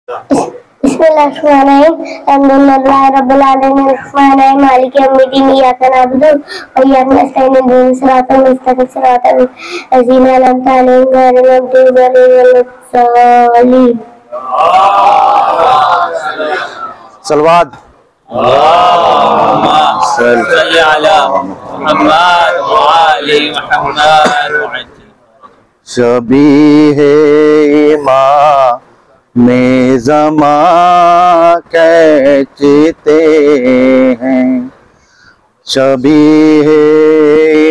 बिस्मिल्लाहिर्रहमानिर्रहीम अल्हम्दुलिल्लाहि रब्बिल आलमीन अर्रहमानिर्रहीम मालिकी यौमिद्दीन इय्याका नअबुदु व इय्याका नस्तईन इहदिनस सिरातल मुस्तक़ीम सिरातल लज़ीना अनअमता अलैहिम गैरिल मग़दूबि अलैहिम वलद्दालीन। सलवात सल्ली अला मुहम्मद व आलि मुहम्मद। शबीहे माँ में ज़मा कहते हैं, शबीहे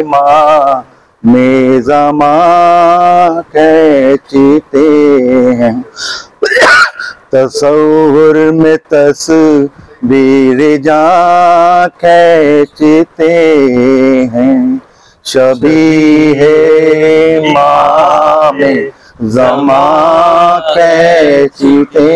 माँ में ज़मा कहते हैं। तसव्वुर में तस्वीर जाँ खींचते हैं, शबीहे माँ में ज़मा खींचते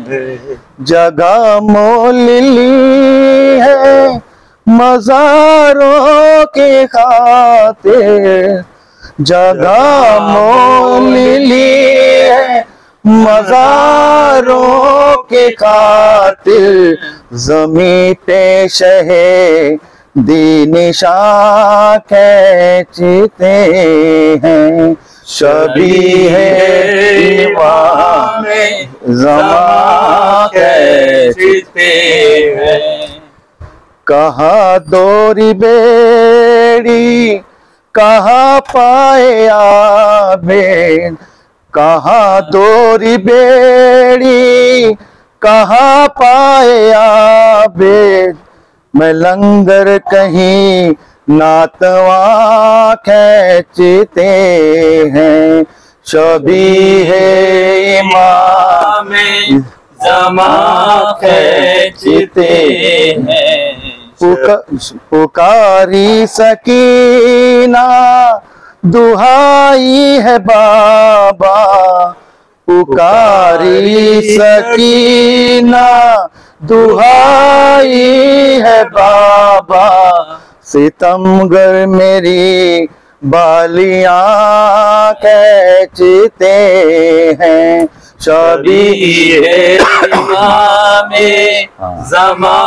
हैं। जगह मोल ली है मज़ारों के खातिर, जगह मोल ली है मज़ारों के खातिर। ज़मीं पे शहे दीन शाह खींचते हैं, शबीहे इमाम ज़मा खींचते हैं। कहाँ दोरी बेड़ी कहाँ पाए आबेद, कहाँ दोरी बेड़ी कहाँ पाए आबेद। मैं लंगर कहीं नातवा खींचते हैं, शबीहे इमाम ज़मा खींचते हैं। पुकारी सकीना दुहाई है बाबा, पुकारी सकीना दुहाई है बाबा। सितमगर मेरी बालियां खींचते हैं, शबीहे इमाम ज़मा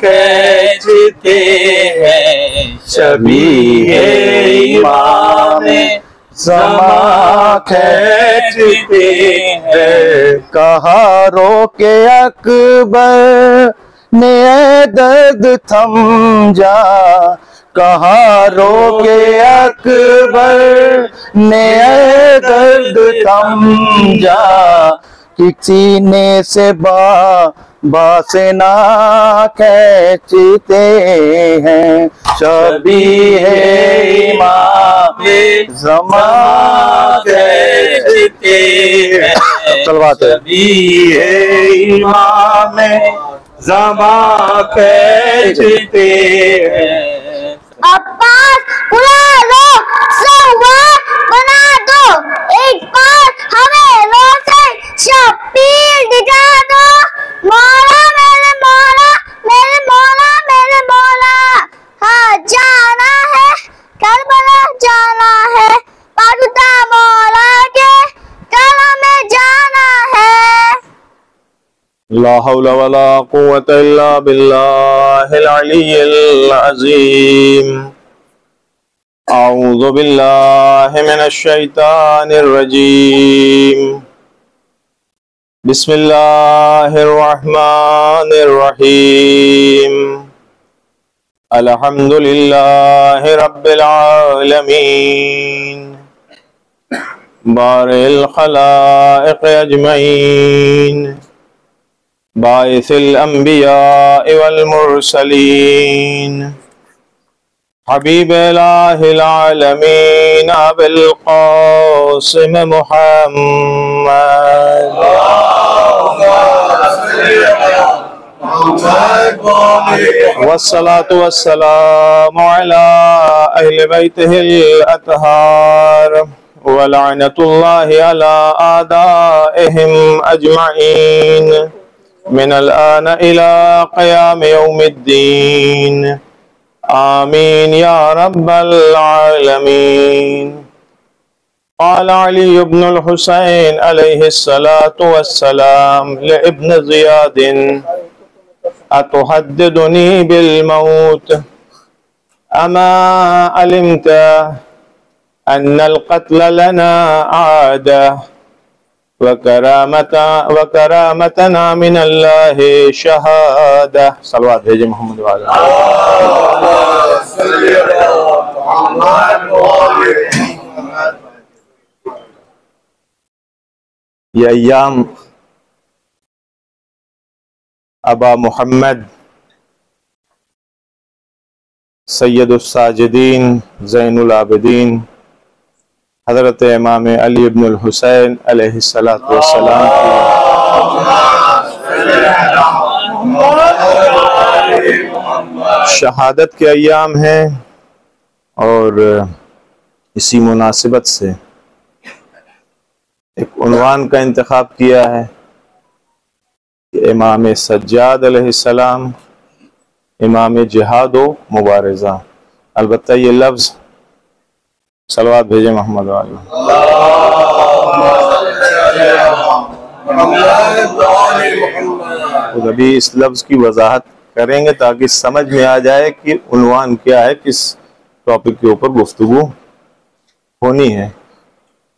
खींचते हैं, शबीहे इमाम ज़मा खींचते हैं। कहा रोके अकबर ने दर्द थम जा, कहा रोके अकबर ने दर्द थम जा। कि सीने से बासे ना खींचते हैं, शबीहे इमाम ज़मा खींचते हैं, शबीहे इमाम ज़मा खींचते हैं। अब्बास बुला लो, सवार बना दो, एक बार हमें रोसे शबीर दिखा दो। मौला मेरे मौला मेरे मौला मेरे मौला, हाँ जाना है करबला जाना है, पारुदा मौला के कला में जाना है। ला हौला वला कुव्वता इल्ला बिल्लाहिल अलिय्यिल अज़ीम। अऊज़ु बिल्लाहि मिनश शैतानिर रजीम। बिस्मिल्लाहिर रहमानिर रहीम। अल्हम्दुलिल्लाहि रब्बिल आलमीन, बारिल खलाइक़ अजमईन, बाइसिल अंबिया वल मुरसलीन, हबीबिल आलमीन अबिल क़ासिम मुहम्मद। वस्सलातु वस्सलामु अला अहलि बैतिहिल अतहार व लअनतुल्लाहि अला आदाइहिम अजमईन मिनल आन इला क़याम यौमिद्दीन। आमीन या रब्बल आलमीन। क़ाल अली इब्नुल हुसैन अलैहिस्सलातु वस्सलाम लिइब्न ज़ियादिन अतुहद्दिदुनी बिल मौत अमा अलिमता अन्नल क़त्ल लना आदा वकरामतना मिनल्लाहि शहादा। सलवात भेजे मोहम्मद वाला। ये अय्याम अबा मुहम्मद सैयदुस साजिदीन ज़ैनुल आबिदीन हज़रत इमाम अली इब्नुल हुसैन अलैहिस्सलातु वस्सलाम की शहादत के अय्याम हैं और इसी मुनासिबत से एक उन्वान का इंतखाब किया है कि इमाम सज्जाद अलैहिस्सलाम इमाम जिहाद व मुबारज़ा। अलबत्ता ये लफ्ज़ सलवात भेजे मोहम्मद वाले। तो अभी इस लफ्ज़ की वजाहत करेंगे ताकि समझ में आ जाए कि उन्वान क्या है, किस टॉपिक के ऊपर गुफ्तगू होनी है।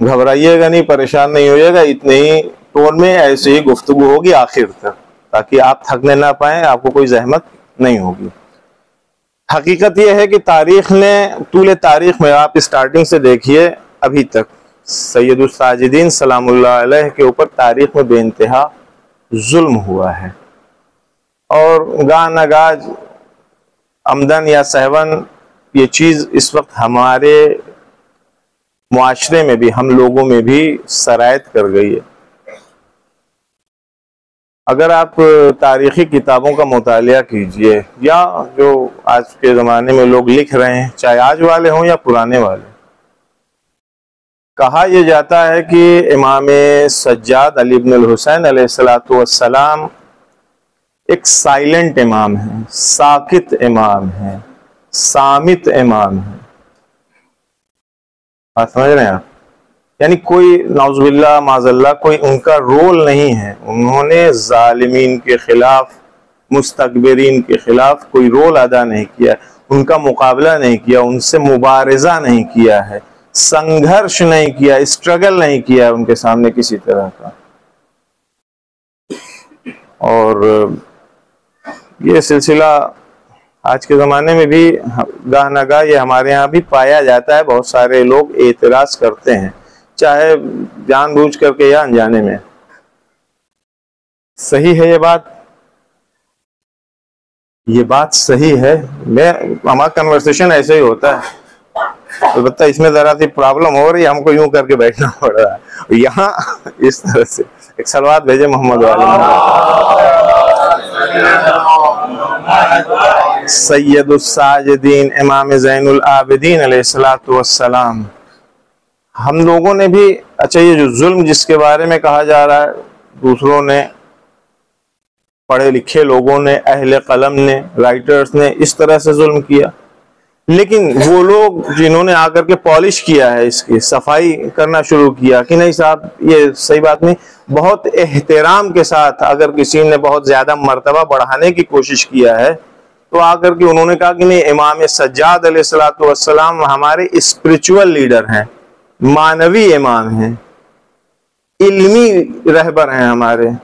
घबराइएगा नहीं, परेशान नहीं होइएगा, इतने ही टोन में ऐसे ही गुफ्तगू होगी आखिर तक, ताकि आप थकने ना पाए, आपको कोई जहमत नहीं होगी। हकीकत यह है कि तारीख ने तूल तारीख में आप स्टार्टिंग से देखिए अभी तक सैयदुस साजिदीन सलामुल्लाह अलैह के ऊपर तारीख में बेइंतहा जुल्म हुआ है और गा नगाज आमदन या सहवन ये चीज़ इस वक्त हमारे मुआशरे में भी, हम लोगों में भी सरायत कर गई है। अगर आप तारीख़ी किताबों का मुतालिया कीजिए या जो आज के ज़माने में लोग लिख रहे हैं, चाहे आज वाले हों या पुराने वाले, कहा यह जाता है कि इमाम सज्जाद अली इब्नुल हुसैन अलैहिस्सलातु वस्सलाम एक साइलेंट इमाम है, साकित इमाम है, सामित इमाम है। बात समझ रहे हैं आप? यानी कोई नाउज़ुबिल्लाह माज़ल्लाह कोई उनका रोल नहीं है। उन्होंने जालिमीन के खिलाफ, मुस्तकबिरीन के खिलाफ कोई रोल अदा नहीं किया, उनका मुकाबला नहीं किया, उनसे मुबारज़ा नहीं किया है, संघर्ष नहीं किया, स्ट्रगल नहीं किया उनके सामने किसी तरह का। और ये सिलसिला आज के ज़माने में भी गाह नगाह ये हमारे यहाँ भी पाया जाता है। बहुत सारे लोग एतराज करते हैं, चाहे जानबूझ करके या अनजाने में। सही है ये बात सही है। हमारा कन्वर्सेशन ऐसे ही होता है, अलबत्ता इसमें जरा सी प्रॉब्लम हो रही है, हमको यूं करके बैठना पड़ रहा है यहाँ इस तरह से। एक सलवात भेजे मोहम्मद वाले। सैयदुस साजिदीन इमाम ज़ैनुल आबिदीन अलैहिस्सलातु वस्सलाम। हम लोगों ने भी, अच्छा ये जो जुल्म जिसके बारे में कहा जा रहा है, दूसरों ने, पढ़े लिखे लोगों ने, अहले कलम ने, राइटर्स ने इस तरह से जुल्म किया, लेकिन वो लोग जिन्होंने आकर के पॉलिश किया है, इसकी सफाई करना शुरू किया कि नहीं साहब ये सही बात नहीं, बहुत एहतराम के साथ अगर किसी ने बहुत ज्यादा मर्तबा बढ़ाने की कोशिश किया है तो आकर के उन्होंने कहा कि नहीं, इमाम सज्जाद अलैहिस्सलातु वस्सलाम हमारे स्पिरिचुअल लीडर हैं, मानवी इमाम हैं, इल्मी रहबर हैं हमारे।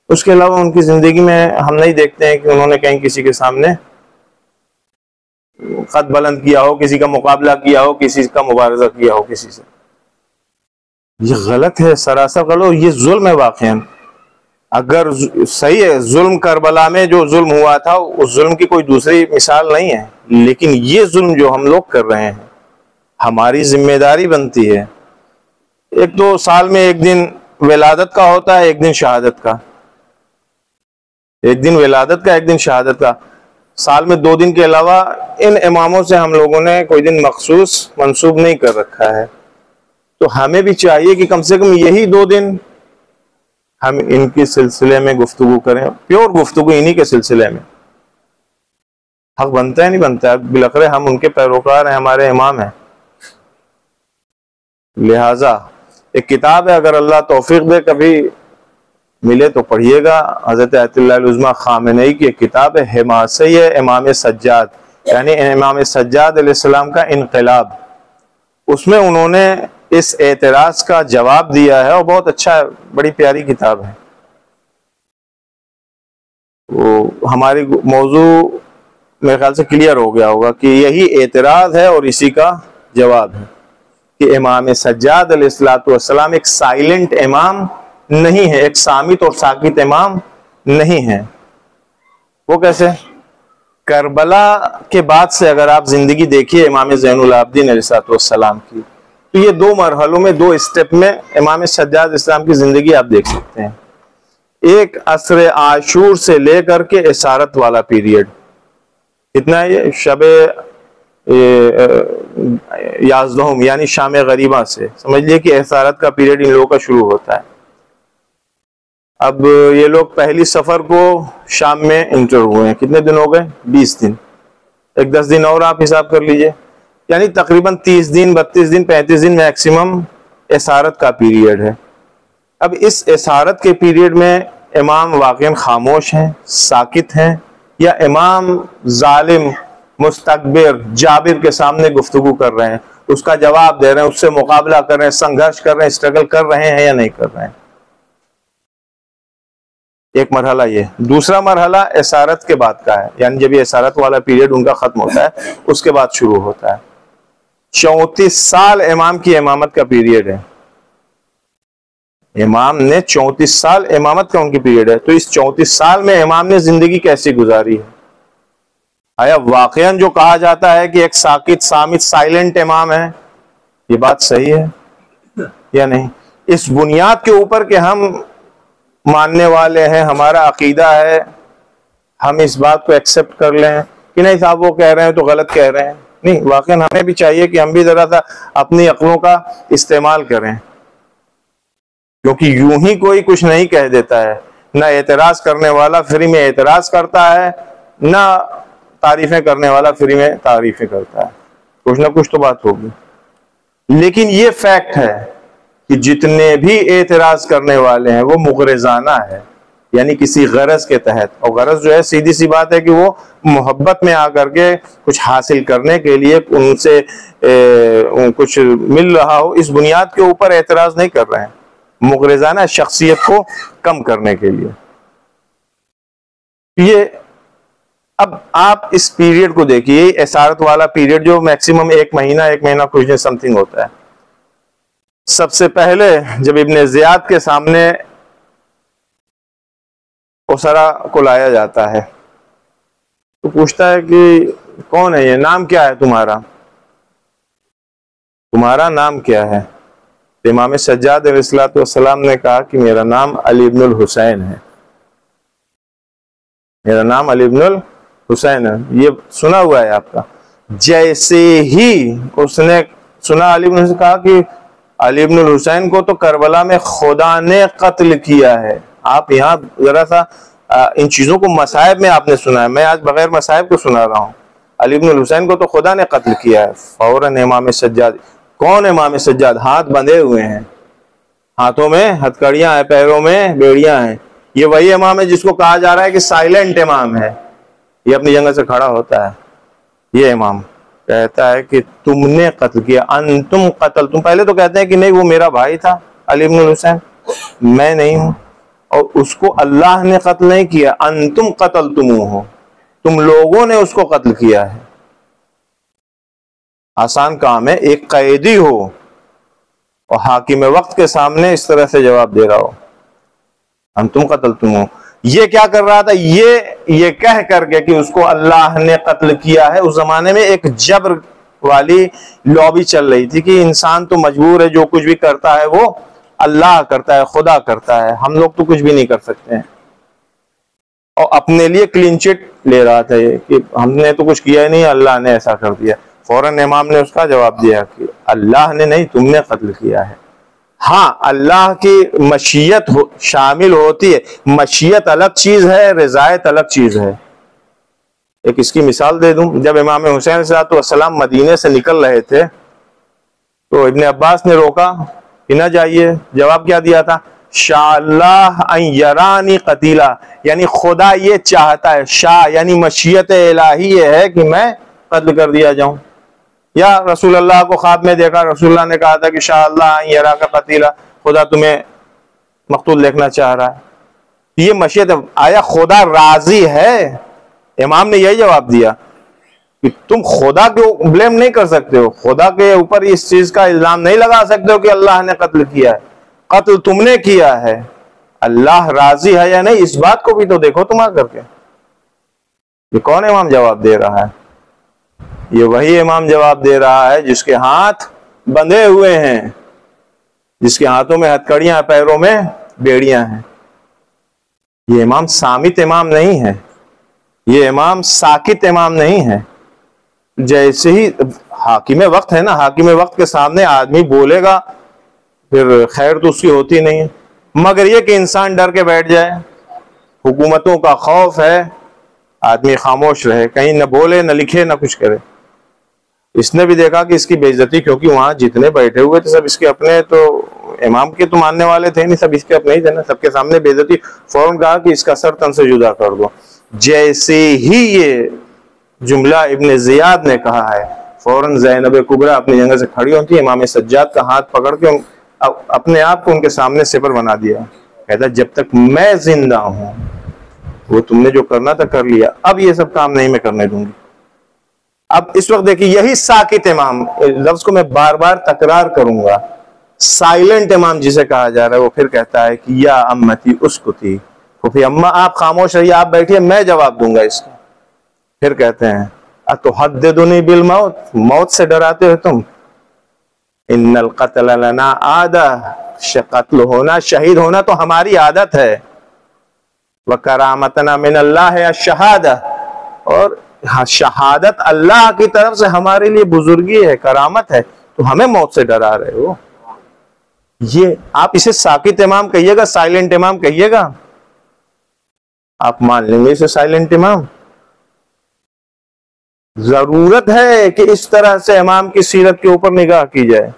उसके अलावा उनकी जिंदगी में हम नहीं देखते हैं कि उन्होंने कहीं किसी के सामने कद बुलंद किया हो, किसी का मुकाबला किया हो, किसी का मुबारजा किया हो किसी से। ये गलत है, सरासर गलत। ये जुल्म है वाक़ईन। अगर सही है, जुल्म करबला में जो जुल्म हुआ था उस जुल्म की कोई दूसरी मिसाल नहीं है, लेकिन ये जुल्म जो हम लोग कर रहे हैं, हमारी जिम्मेदारी बनती है। एक तो साल में एक दिन विलादत का होता है, एक दिन शहादत का, एक दिन विलादत का, एक दिन शहादत का। साल में 2 दिन के अलावा इन इमामों से हम लोगों ने कोई दिन मखसूस मंसूब नहीं कर रखा है। तो हमें भी चाहिए कि कम से कम यही 2 दिन हम इनके सिलसिले में गुफ्तगू करें, प्योर गुफ्तगू इन्हीं के सिलसिले में। हक बनता है नहीं बनता है, बिलखरे हम उनके पैरोकार हैं, हमारे इमाम हैं। लिहाजा एक किताब है, अगर अल्लाह तौफीक दे कभी मिले तो पढ़िएगा। हजरत आयतुल्लाह उज़्मा खामेनेई की एक किताब है हिमासय इमाम सज्जाद, यानी इमाम सज्जाद अलैहिस्सलाम का इनकलाब। उसमें उन्होंने इस एतराज का जवाब दिया है और बहुत अच्छा है, बड़ी प्यारी किताब है। वो हमारी मौजू मेरे ख्याल से क्लियर हो गया होगा कि यही एतराज है और इसी का जवाब है कि इमाम सज्जाद अलैहिस्सलाम एक साइलेंट इमाम नहीं है, एक सामित और साकित इमाम नहीं है। वो कैसे? करबला के बाद से अगर आप जिंदगी देखिए इमाम ज़ैनुल आबिदीन अलैहिस्सलाम की, तो ये दो मरहलों में, दो स्टेप में इमाम सज्जाद इस्लाम की जिंदगी आप देख सकते हैं। एक असर आशूर से लेकर के इसारत वाला पीरियड, कितना है ये? शबे याज़दहुम यानी शाम गरीबा से समझ लिए कि इसारत का पीरियड इन लोगों का शुरू होता है। अब ये लोग पहली सफर को शाम में इंटर हुए हैं, कितने दिन हो गए? 20 दिन। एक 10 दिन और आप हिसाब कर लीजिए, यानी तकरीबन 30 दिन, 32 दिन, 35 दिन मैक्सिमम इसारत का पीरियड है। अब इस इसारत के पीरियड में इमाम वाक़ई खामोश हैं, साकित हैं, या इमाम जालिम, मुस्तकबिर, जाबिर के सामने गुफ्तगू कर रहे हैं, उसका जवाब दे रहे हैं, उससे मुकाबला कर रहे हैं, संघर्ष कर रहे हैं, स्ट्रगल कर रहे हैं या नहीं कर रहे हैं? एक मरहला ये। दूसरा मरहला इसारत के बाद का है, यानी जब ये इसारत वाला पीरियड उनका खत्म होता है उसके बाद शुरू होता है। 34 साल इमाम की इमामत का पीरियड है। इमाम ने 34 साल इमामत का उनकी पीरियड है। तो इस 34 साल में इमाम ने जिंदगी कैसी गुजारी है? आया वाकईन जो कहा जाता है कि एक साकित, सामित, साइलेंट इमाम है, ये बात सही है या नहीं? इस बुनियाद के ऊपर कि हम मानने वाले हैं, हमारा अकीदा है, हम इस बात को एक्सेप्ट कर लें कि नहीं साहब वो कह रहे हैं तो गलत कह रहे हैं? नहीं, वाकई हमें भी चाहिए कि हम भी जरा सा अपनी अक्लों का इस्तेमाल करें, क्योंकि यूं ही कोई कुछ नहीं कह देता है। ना एतराज करने वाला फ्री में एतराज करता है, ना तारीफें करने वाला फ्री में तारीफें करता है। कुछ ना कुछ तो बात होगी। लेकिन ये फैक्ट है कि जितने भी एतराज करने वाले हैं वो मुग़रिज़ाना है, यानी किसी गरज के तहत। और गरज जो है सीधी सी बात है कि वो मोहब्बत में आकर के कुछ हासिल करने के लिए उनसे कुछ मिल रहा हो, इस बुनियाद के ऊपर एतराज नहीं कर रहे हैं, मुग़रिज़ाना शख्सियत को कम करने के लिए। ये अब आप इस पीरियड को देखिए, इसारत वाला पीरियड जो मैक्सिमम एक महीना कुछ दिन समथिंग होता है। सबसे पहले जब इब्ने ज़ियाद के सामने उसरा को लाया जाता है तो पूछता है कि कौन है ये, नाम क्या है तुम्हारा, तुम्हारा नाम क्या है? इमाम सज्जाद अलैहिस्सलाम ने कहा कि मेरा नाम अली इब्नुल हुसैन है, मेरा नाम अली इब्नुल हुसैन है। ये सुना हुआ है आपका। जैसे ही उसने सुना अली इब्नुल हुसैन, कहा कि अली इब्नुल हुसैन को तो करबला में खुदा ने कत्ल किया है। आप यहाँ जरा सा इन चीजों को मसाइब में आपने सुना है, मैं आज बगैर मसाइब को सुना रहा हूँ। अली इब्नुल हुसैन को तो खुदा ने कत्ल किया है। फौरन इमाम सज्जाद, कौन इमाम सज्जाद? हाथ बंधे हुए हैं, हाथों में हथकड़ियां हैं, पैरों में बेड़ियां हैं। ये वही इमाम है जिसको कहा जा रहा है कि साइलेंट इमाम है, ये अपनी जगह से खड़ा होता है। ये इमाम कहता है कि तुमने कत्ल किया, अंतुम कत्ल। तुम पहले तो कहते हैं कि नहीं वो मेरा भाई था अली इब्नुल हुसैन, मैं नहीं हूं, और उसको अल्लाह ने कत्ल नहीं किया, अंतुम कत्ल तुम हो, तुम लोगों ने उसको कत्ल किया है। आसान काम है एक कैदी हो और हाकिम वक्त के सामने इस तरह से जवाब दे रहा हो, अंतुम कत्ल तुम हो। ये क्या कर रहा था? ये कह करके कि उसको अल्लाह ने कत्ल किया है। उस जमाने में एक जबर वाली लॉबी चल रही थी कि इंसान तो मजबूर है, जो कुछ भी करता है वो अल्लाह करता है, खुदा करता है, हम लोग तो कुछ भी नहीं कर सकते हैं। और अपने लिए क्लीन चिट ले रहा था ये कि हमने तो कुछ किया ही नहीं, अल्लाह ने ऐसा कर दिया। फौरन इमाम ने उसका जवाब दिया कि अल्लाह ने नहीं, तुमने कत्ल किया है। हाँ, अल्लाह की मशीयत शामिल होती है। मशीयत अलग चीज है, रिजायत अलग चीज है। एक इसकी मिसाल दे दूं, जब इमाम हुसैन सलाम मदीने से निकल रहे थे तो इब्ने अब्बास ने रोका कि ना जाइए। जवाब क्या दिया था? शाअल्लाह अन यरानी कतीला, यानी खुदा ये चाहता है, शाह यानी मशीयत इलाही ये है कि मैं कत्ल कर दिया जाऊं। या रसूल अल्लाह को ख्वाब में देखा, रसूलुल्लाह ने कहा था कि शाअल्लाह अन यरा का कतीला, खुदा तुम्हें मकतूल देखना चाह रहा है। ये मशीयत है। आया खुदा राजी है? इमाम ने यही जवाब दिया कि तुम खुदा को ब्लेम नहीं कर सकते हो, खुदा के ऊपर इस चीज का इल्जाम नहीं लगा सकते हो कि अल्लाह ने कत्ल किया है। कत्ल तुमने किया है, अल्लाह राजी है या नहीं इस बात को भी तो देखो तुम आकर के। ये कौन इमाम जवाब दे रहा है? ये वही इमाम जवाब दे रहा है जिसके हाथ बंधे हुए हैं, जिसके हाथों में हथकड़ियां, पैरों में बेड़ियां हैं। ये इमाम सामित इमाम नहीं है, ये इमाम साकित इमाम नहीं है। जैसे ही हाकिम वक्त है ना, हाकिम वक्त के सामने आदमी बोलेगा फिर खैर तो उसकी होती नहीं है, मगर ये कि इंसान डर के बैठ जाए, हुकूमतों का खौफ है, आदमी खामोश रहे, कहीं न बोले न लिखे न कुछ करे। इसने भी देखा कि इसकी बेइज्जती, क्योंकि वहां जितने बैठे हुए थे सब इसके अपने, तो इमाम के तो मानने वाले थे नहीं, सब इसके अपने ही थे ना, सबके सामने बेइज्जती। फौरन कहा कि इसका सर तन से जुदा कर दो। जैसे ही ये जुमला इब्ने जियाद ने कहा है, फौरन ज़ैनब कुबरा अपनी जगह से खड़ी होती, इमाम सज्जाद का हाथ पकड़ के अपने आप को उनके सामने सिपर बना दिया। कहता जब तक मैं जिंदा हूं वो तुमने जो करना था कर लिया, अब ये सब काम नहीं मैं करने दूंगी। अब इस वक्त देखिए यही साकित इमाम, लफ्ज को मैं बार बार तकरार करूंगा, साइलेंट इमाम जिसे कहा जा रहा है, वो फिर कहता है कि या अम्मती उसकुती, फूफी अम्मा आप खामोश रहिए, आप बैठिए, मैं जवाब दूंगा इसका। फिर कहते हैं अतुहद्दिदुनी बिल मौत, मौत से डराते हो तुम? इन्नल क़त्ल लना आदा, कत्ल होना, शहीद होना तो हमारी आदत है। व करामतना मिन अल्लाह अश-शहादा, और शहादत अल्लाह की तरफ से हमारे लिए बुजुर्गी है, करामत है, तो हमें मौत से डरा रहे हो? ये आप इसे साकित इमाम कहिएगा, साइलेंट इमाम कहिएगा, आप मान लेंगे इसे साइलेंट इमाम? जरूरत है कि इस तरह से इमाम की सीरत के ऊपर निगाह की जाए,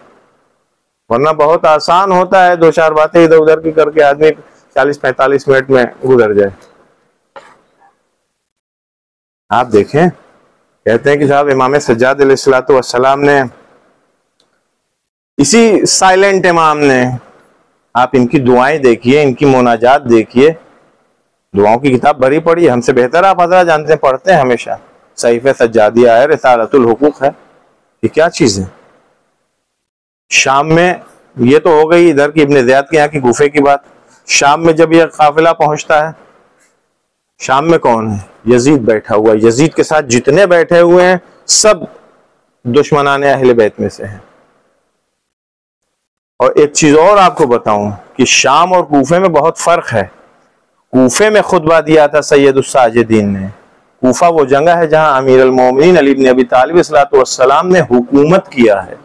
वरना बहुत आसान होता है दो चार बातें इधर उधर की करके आदमी 40-45 मिनट में गुजर जाए। आप देखें, कहते हैं कि साहब इमाम सज्जाद अलैहिस्सलातु वस्सलाम ने, इसी साइलेंट इमाम ने, आप इनकी दुआएं देखिए, इनकी मुनाजात देखिए, दुआओं की किताब भरी पड़ी है, हमसे बेहतर आप हज़रात जानते हैं, पढ़ते हैं हमेशा। सहीफ़े सज्जादिया है, रिसालतुल हुकूक है, ये क्या चीज है? शाम में, ये तो हो गई इधर की इब्ने ज़ियाद के यहाँ की गुफे की बात। शाम में जब यह काफिला पहुंचता है, शाम में कौन है? यजीद बैठा हुआ है, यजीद के साथ जितने बैठे हुए हैं सब दुश्मनाने अहले बैत में से हैं। और एक चीज और आपको बताऊं कि शाम और कूफे में बहुत फर्क है। कूफे में खुतबा दिया था सैयदुस साजिदीन ने। कूफा वो जगह है जहां अमीर अल मोमिनीन अली इब्न अबी तालिब अलैहि सलाम ने हुकूमत किया है।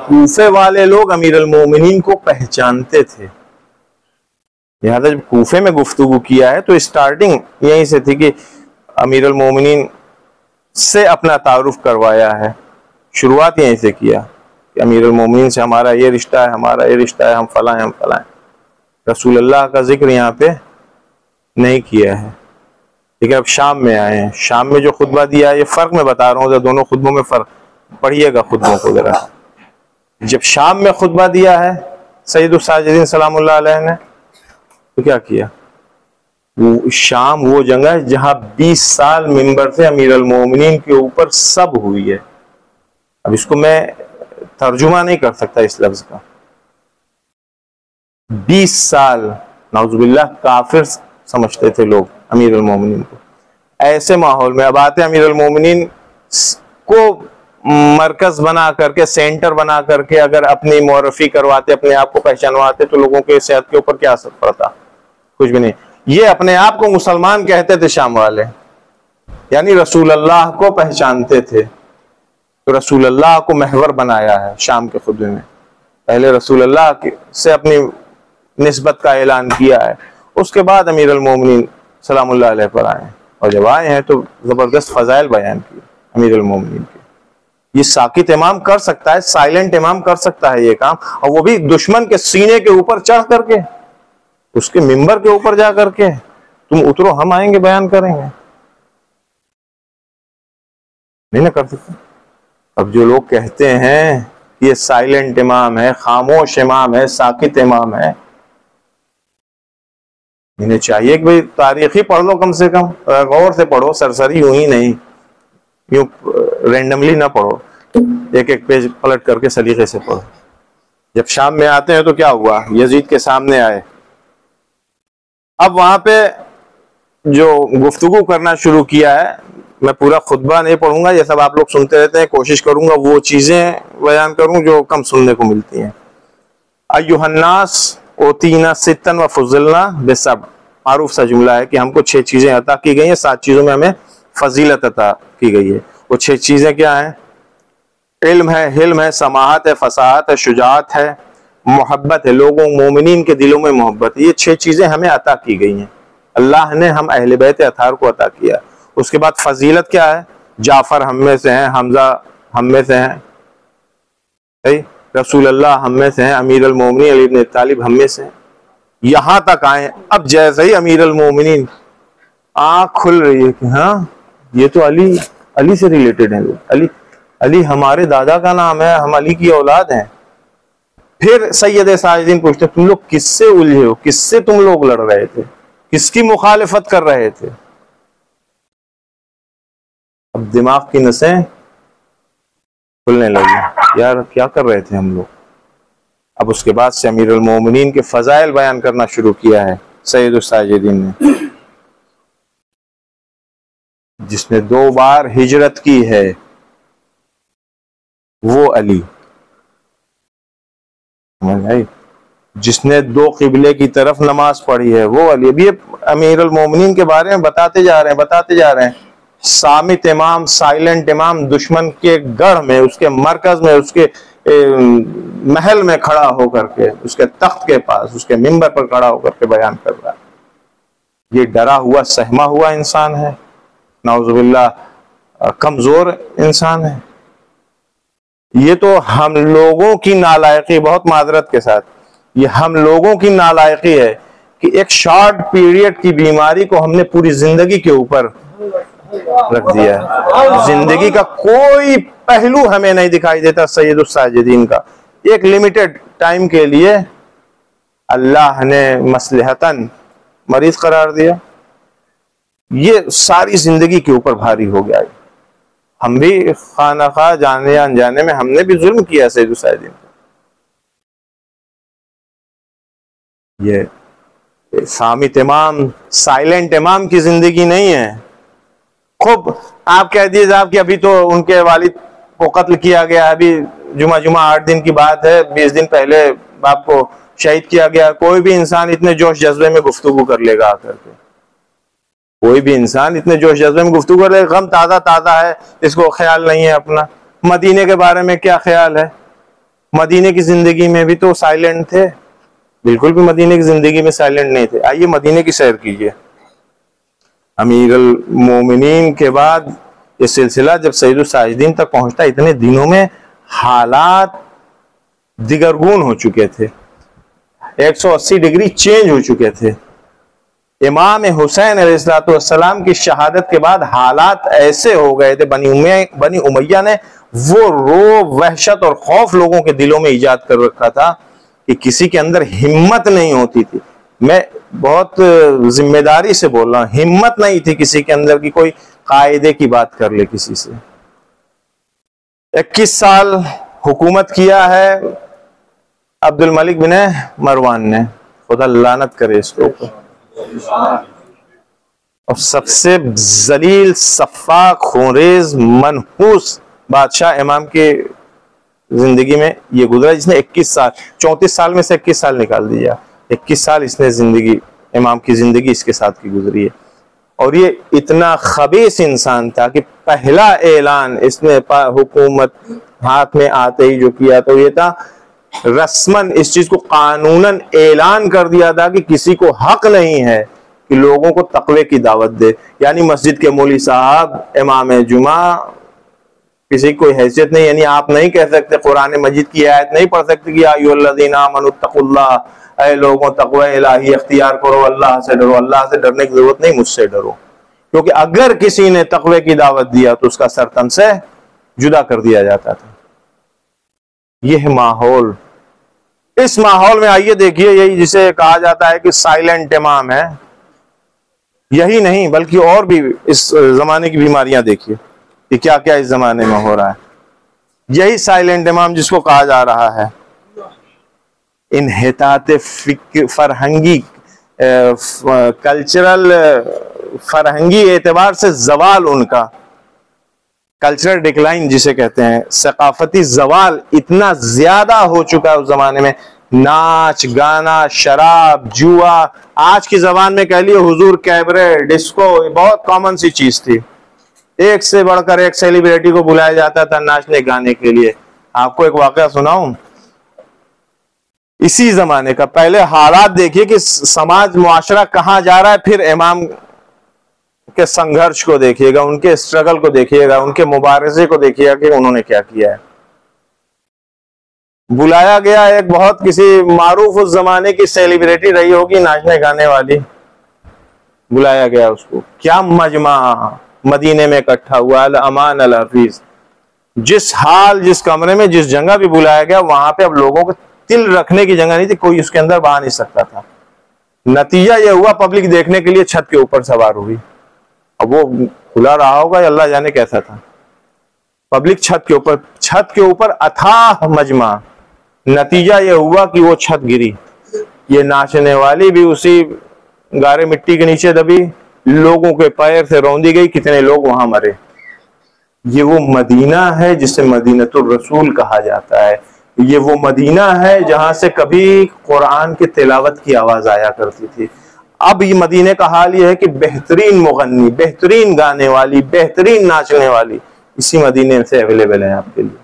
कूफे वाले लोग अमीर अल मोमिनीन को पहचानते थे, लिहाजा जब कूफे में गुफ्तगू किया है तो स्टार्टिंग यहीं से थी कि अमीर अल मोमिनीन से अपना तारुफ करवाया है, शुरुआत यहीं से किया कि अमीर अल मोमिनीन से हमारा ये रिश्ता है, हमारा ये रिश्ता है, हम फला हैं, हम फला हैं। रसूल अल्लाह का जिक्र यहाँ पे नहीं किया है। ठीक है, अब शाम में आए हैं, शाम में जो खुतबा दिया है, ये फर्क मैं बता रहा हूँ, दोनों खुतबों में फर्क, पढ़िएगा खुतबों को जरा। जब शाम में खुतबा दिया है सैयदुस साजिदीन सलामुल्लाह अलैह ने, तो क्या किया? वो शाम वो जगह है जहां 20 साल मिंबर से अमीर अल मोमिनीन के ऊपर सब हुई है। अब इसको मैं तर्जुमा नहीं कर सकता इस लफ्ज का। 20 साल नाउजुबिल्लाह काफिर समझते थे लोग अमीर अल मोमिनीन को। ऐसे माहौल में अब आते अमीर अल मोमिनीन को मरकज बना करके, सेंटर बना करके अगर अपनी मुआरफी करवाते, अपने आप को पहचानवाते, तो लोगों के सेहत के ऊपर क्या असर पड़ता? कुछ भी नहीं। ये अपने आप को मुसलमान कहते थे शाम वाले, यानी रसूल अल्लाह को पहचानते थे, तो रसूल अल्लाह को महवर बनाया है शाम के खुतबे में। पहले रसूल अल्लाह से अपनी निस्बत का ऐलान किया है, उसके बाद अमीर अल मोमिनीन सलामुल्लाह अलैह पर आए। और जब आए हैं तो जबरदस्त फजाइल बयान किए अमीरुल मोमिनीन के। ये साकित इमाम कर सकता है, साइलेंट इमाम कर सकता है ये काम, और वो भी दुश्मन के सीने के ऊपर चढ़ करके, उसके मिंबर के ऊपर जा करके, तुम उतरो हम आएंगे बयान करेंगे, नहीं ना कर सकते। अब जो लोग कहते हैं ये साइलेंट इमाम है, खामोश इमाम है, साकित इमाम है, इन्हें चाहिए कि भाई तारीख ही पढ़ लो, कम से कम गौर से पढ़ो, सरसरी यूं ही नहीं, यूं रेंडमली ना पढ़ो, एक एक पेज पलट करके सलीके से पढ़ो। जब शाम में आते हैं तो क्या हुआ, यजीद के सामने आए, अब वहां पे जो गुफ्तगू करना शुरू किया है, मैं पूरा खुतबा नहीं पढ़ूंगा, ये सब आप लोग सुनते रहते हैं, कोशिश करूंगा वो चीजें बयान करूं जो कम सुनने को मिलती हैं। अय्युहन्नास ओतीना सित्तन व फुज़िलना बिसब, मारूफ सा जुमला है कि हमको 6 चीजें अता की गई हैं, 7 चीजों में हमें फजीलत अता की गई है। वो 6 चीजें क्या हैं? इल्म है, हिल्म है, समाहत है, फसाहत है, शुजाअत है, मोहब्बत है, लोगों मोमिनीन के दिलों में मोहब्बत है। ये 6 चीजें हमें अता की गई हैं, अल्लाह ने हम अहले बैत अतार को अता किया। उसके बाद फजीलत क्या है? जाफर हम में से हैं, हमजा हम में से हैं, सही, रसूल अल्लाह हम में से हैं, अमीर अल मोमिनीन अली इब्न तालिब हम में से हैं, यहां तक आए। अब जैसे ही अमीर अल मोमिनीन आंख खुल रही है कि हाँ ये तो अली से रिलेटेड है, अली हमारे दादा का नाम है, हम अली की औलाद हैं। फिर सैयद साजिदीन पूछते तुम लोग किससे उलझे हो, किससे तुम लोग लड़ रहे थे, किसकी मुखालिफत कर रहे थे? अब दिमाग की नसें खुलने लगी, यार क्या कर रहे थे हम लोग। अब उसके बाद से अमीरुल मोमिनीन के फजाइल बयान करना शुरू किया है सैयद साजिदीन ने। जिसने 2 बार हिजरत की है वो अली, जिसने 2 किबले की तरफ नमाज पढ़ी है वो अली। अभी अमीरुल मोमिनीन के बारे में बताते जा रहे हैं। सामित इमाम, साइलेंट इमाम, दुश्मन के गढ़ में, उसके मरकज में, उसके महल में खड़ा होकर के, उसके तख्त के पास, उसके मिंबर पर खड़ा होकर के बयान कर रहा है। ये डरा हुआ सहमा हुआ इंसान है, नाउजुबिल्लाह कमजोर इंसान है। ये तो हम लोगों की नालायकी, बहुत माजरत के साथ, ये हम लोगों की नालायकी है कि एक शॉर्ट पीरियड की बीमारी को हमने पूरी जिंदगी के ऊपर रख दिया है। जिंदगी का कोई पहलू हमें नहीं दिखाई देता सैयदुस साजिदीन का। एक लिमिटेड टाइम के लिए अल्लाह ने मसलहतन मरीज करार दिया, ये सारी जिंदगी के ऊपर भारी हो गया। हम भी खाना खा जाने या अनजाने में हमने भी जुल्म किया सैयदुस साजिदीन। ये सामित इमाम, साइलेंट इमाम की जिंदगी नहीं है। खूब आप कह दीजिए साहब कि अभी तो उनके वालिद को कत्ल किया गया, अभी जुमा 8 दिन की बात है, 20 दिन पहले बाप को शहीद किया गया। कोई भी इंसान इतने जोश जज्बे में गुफ्तगू कर लेगा आकर के, कोई भी इंसान इतने जोश जज्बे में गुफ्तगू कर लेगा। गम ताजा है, इसको ख्याल नहीं है अपना। मदीने के बारे में क्या ख्याल है? मदीने की जिंदगी में भी तो साइलेंट थे, बिल्कुल भी मदीने की जिंदगी में साइलेंट नहीं थे। आइए मदीने की सैर कीजिए। अमीरुल मोमिनीन के बाद ये सिलसिला जब सैयदुस साजिदीन तक पहुंचता, इतने दिनों में हालात दिगरगून हो चुके थे, 180 डिग्री चेंज हो चुके थे। इमाम हुसैन अलैहिस्सलाम की शहादत के बाद हालात ऐसे हो गए थे, बनी उमैया ने वो वहशत और खौफ लोगों के दिलों में ईजाद कर रखा था कि किसी के अंदर हिम्मत नहीं होती थी। मैं बहुत जिम्मेदारी से बोल रहा हूं, हिम्मत नहीं थी किसी के अंदर की कोई कायदे की बात कर ले किसी से। 21 साल हुकूमत किया है अब्दुल मलिक बिन मरवान ने, खुदा लानत करे इसके ऊपर। और सबसे जलील, सफाक, खूंरेज, मनहूस बादशाह इमाम की जिंदगी में ये गुजरा, जिसने 21 साल, 34 साल में से 21 साल निकाल दिया, 21 साल इसने जिंदगी, इमाम की जिंदगी इसके साथ की गुजरी है। और ये इतना खबीस इंसान था कि पहला ऐलान इसने हुकूमत हाथ में आते ही जो किया तो ये था, रस्मन इस चीज को कानूनन ऐलान कर दिया था कि किसी को हक नहीं है कि लोगों को तकवे की दावत दे। यानी मस्जिद के मौलवी साहब, इमाम जुमा, किसी कोई हैसियत नहीं, यानी आप नहीं कह सकते, कुरान मजीद की आयत नहीं पढ़ सकते कि अय्युहल्लज़ीना आमनुत्तक़ुल्लाह, ऐ लोगों तक़वा इलाही इख्तियार करो, अल्लाह से डरो। अल्लाह से डरने की जरूरत नहीं, मुझसे डरो। क्योंकि अगर किसी ने तक़वे की दावत दिया तो उसका सर तन से जुदा कर दिया जाता था। यह माहौल, इस माहौल में आइए देखिए, यही जिसे कहा जाता है कि साइलेंट इमाम है, यही नहीं बल्कि और भी इस जमाने की बीमारियां देखिए कि क्या क्या इस जमाने में हो रहा है। यही साइलेंट इमाम जिसको कहा जा रहा है इन्हितात फरहंगी, कल्चरल फरहंगी एतबार से जवाल, उनका कल्चरल डिक्लाइन जिसे कहते हैं, सकाफती जवाल इतना ज्यादा हो चुका है उस जमाने में। नाच गाना, शराब, जुआ, आज की जबान में कह लिए हुजूर कैबरे, डिस्को, बहुत कॉमन सी चीज थी। एक से बढ़कर एक सेलिब्रिटी को बुलाया जाता था नाचने गाने के लिए। आपको एक वाकया सुनाऊं इसी जमाने का। पहले हालात देखिए कि समाज मुआशरा कहां जा रहा है, फिर इमाम के संघर्ष को देखिएगा, उनके स्ट्रगल को देखिएगा, उनके मुबारजे को देखिएगा कि उन्होंने क्या किया है। बुलाया गया एक बहुत किसी मारूफ उस जमाने की सेलिब्रिटी रही होगी नाचने गाने वाली, बुलाया गया उसको, क्या मजमा मदीने में इकट्ठा हुआ, अल अमान अल हफीज। जिस हाल, जिस कमरे में, जिस जगह भी बुलाया गया, वहां पे अब लोगों को तिल रखने की जगह नहीं थी, कोई उसके अंदर बहा नहीं सकता था। नतीजा यह हुआ पब्लिक देखने के लिए छत के ऊपर सवार हुई। अब वो खुला रहा होगा या अल्लाह जाने कैसा था। पब्लिक छत के ऊपर अथाह मजमा। नतीजा यह हुआ कि वो छत गिरी, ये नाचने वाली भी उसी गारे मिट्टी के नीचे दबी, लोगों के पैर से रौंदी गई, कितने लोग वहां मरे। ये वो मदीना है जिसे मदीनतुर रसूल कहा जाता है। ये वो मदीना है जहां से कभी कुरान की तिलावत की आवाज आया करती थी। अब ये मदीने का हाल ये है कि बेहतरीन मुगन्नी, बेहतरीन गाने वाली, बेहतरीन नाचने वाली इसी मदीने से अवेलेबल है आपके लिए।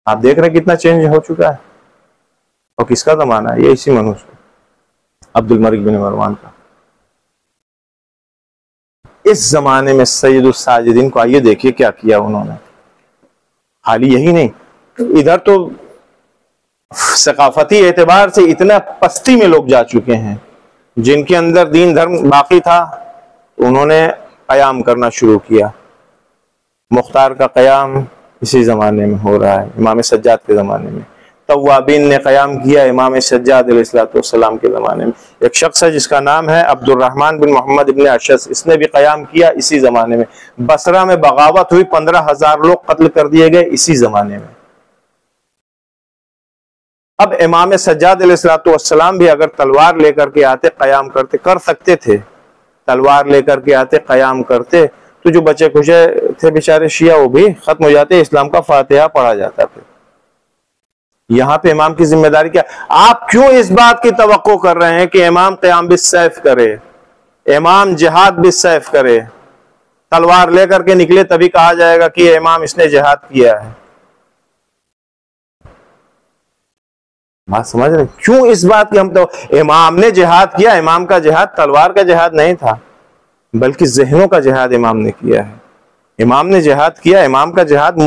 आप देख रहे हैं कितना चेंज हो चुका है। और किसका जमाना है ये? इसी मनुष्य अब्दुल मलिक बिन मरवान का। इस जमाने में सैयदुस साजिदीन को आइए देखिए क्या किया उन्होंने। खाली यही नहीं, इधर तो सकाफती एतबार से इतना पस्ती में लोग जा चुके हैं, जिनके अंदर दीन धर्म बाकी था उन्होंने कयाम करना शुरू किया। मुख्तार का कयाम इसी जमाने में हो रहा है, इमाम सज्जाद के जमाने में। तव्वाबीन ने कयाम किया इमाम सज्जाद अलैहिस्सलाम के जमाने में। एक शख्स है जिसका नाम है अब्दुर्रहमान बिन मोहम्मद इब्न अशस, इसने भी कयाम किया इसी जमाने में। बसरा में बगावत हुई, 15,000 लोग कत्ल कर दिए गए इसी जमाने में। अब इमाम सज्जाद अलैहिस्सलाम भी अगर तलवार लेकर के आते, कयाम करते, कर सकते थे, तलवार लेकर के आते, कयाम करते, तो जो बचे खुचे थे बेचारे शिया वो भी खत्म हो जाते, इस्लाम का फातिहा पढ़ा जाता। फिर यहां पे इमाम की जिम्मेदारी क्या? आप क्यों इस बात की तवक्को कर रहे हैं कि इमाम क़याम बिस्सैफ करे, इमाम जिहाद बिस्सैफ करे? तलवार लेकर के निकले तभी कहा जाएगा कि इमाम इसने जिहाद किया है। बात समझ रहे? क्यों इस बात की हम तो, इमाम ने जिहाद किया, इमाम का जिहाद तलवार का जिहाद नहीं था बल्कि जहनों का जिहाद इमाम ने किया है। इमाम ने जिहाद किया, इमाम का जिहाद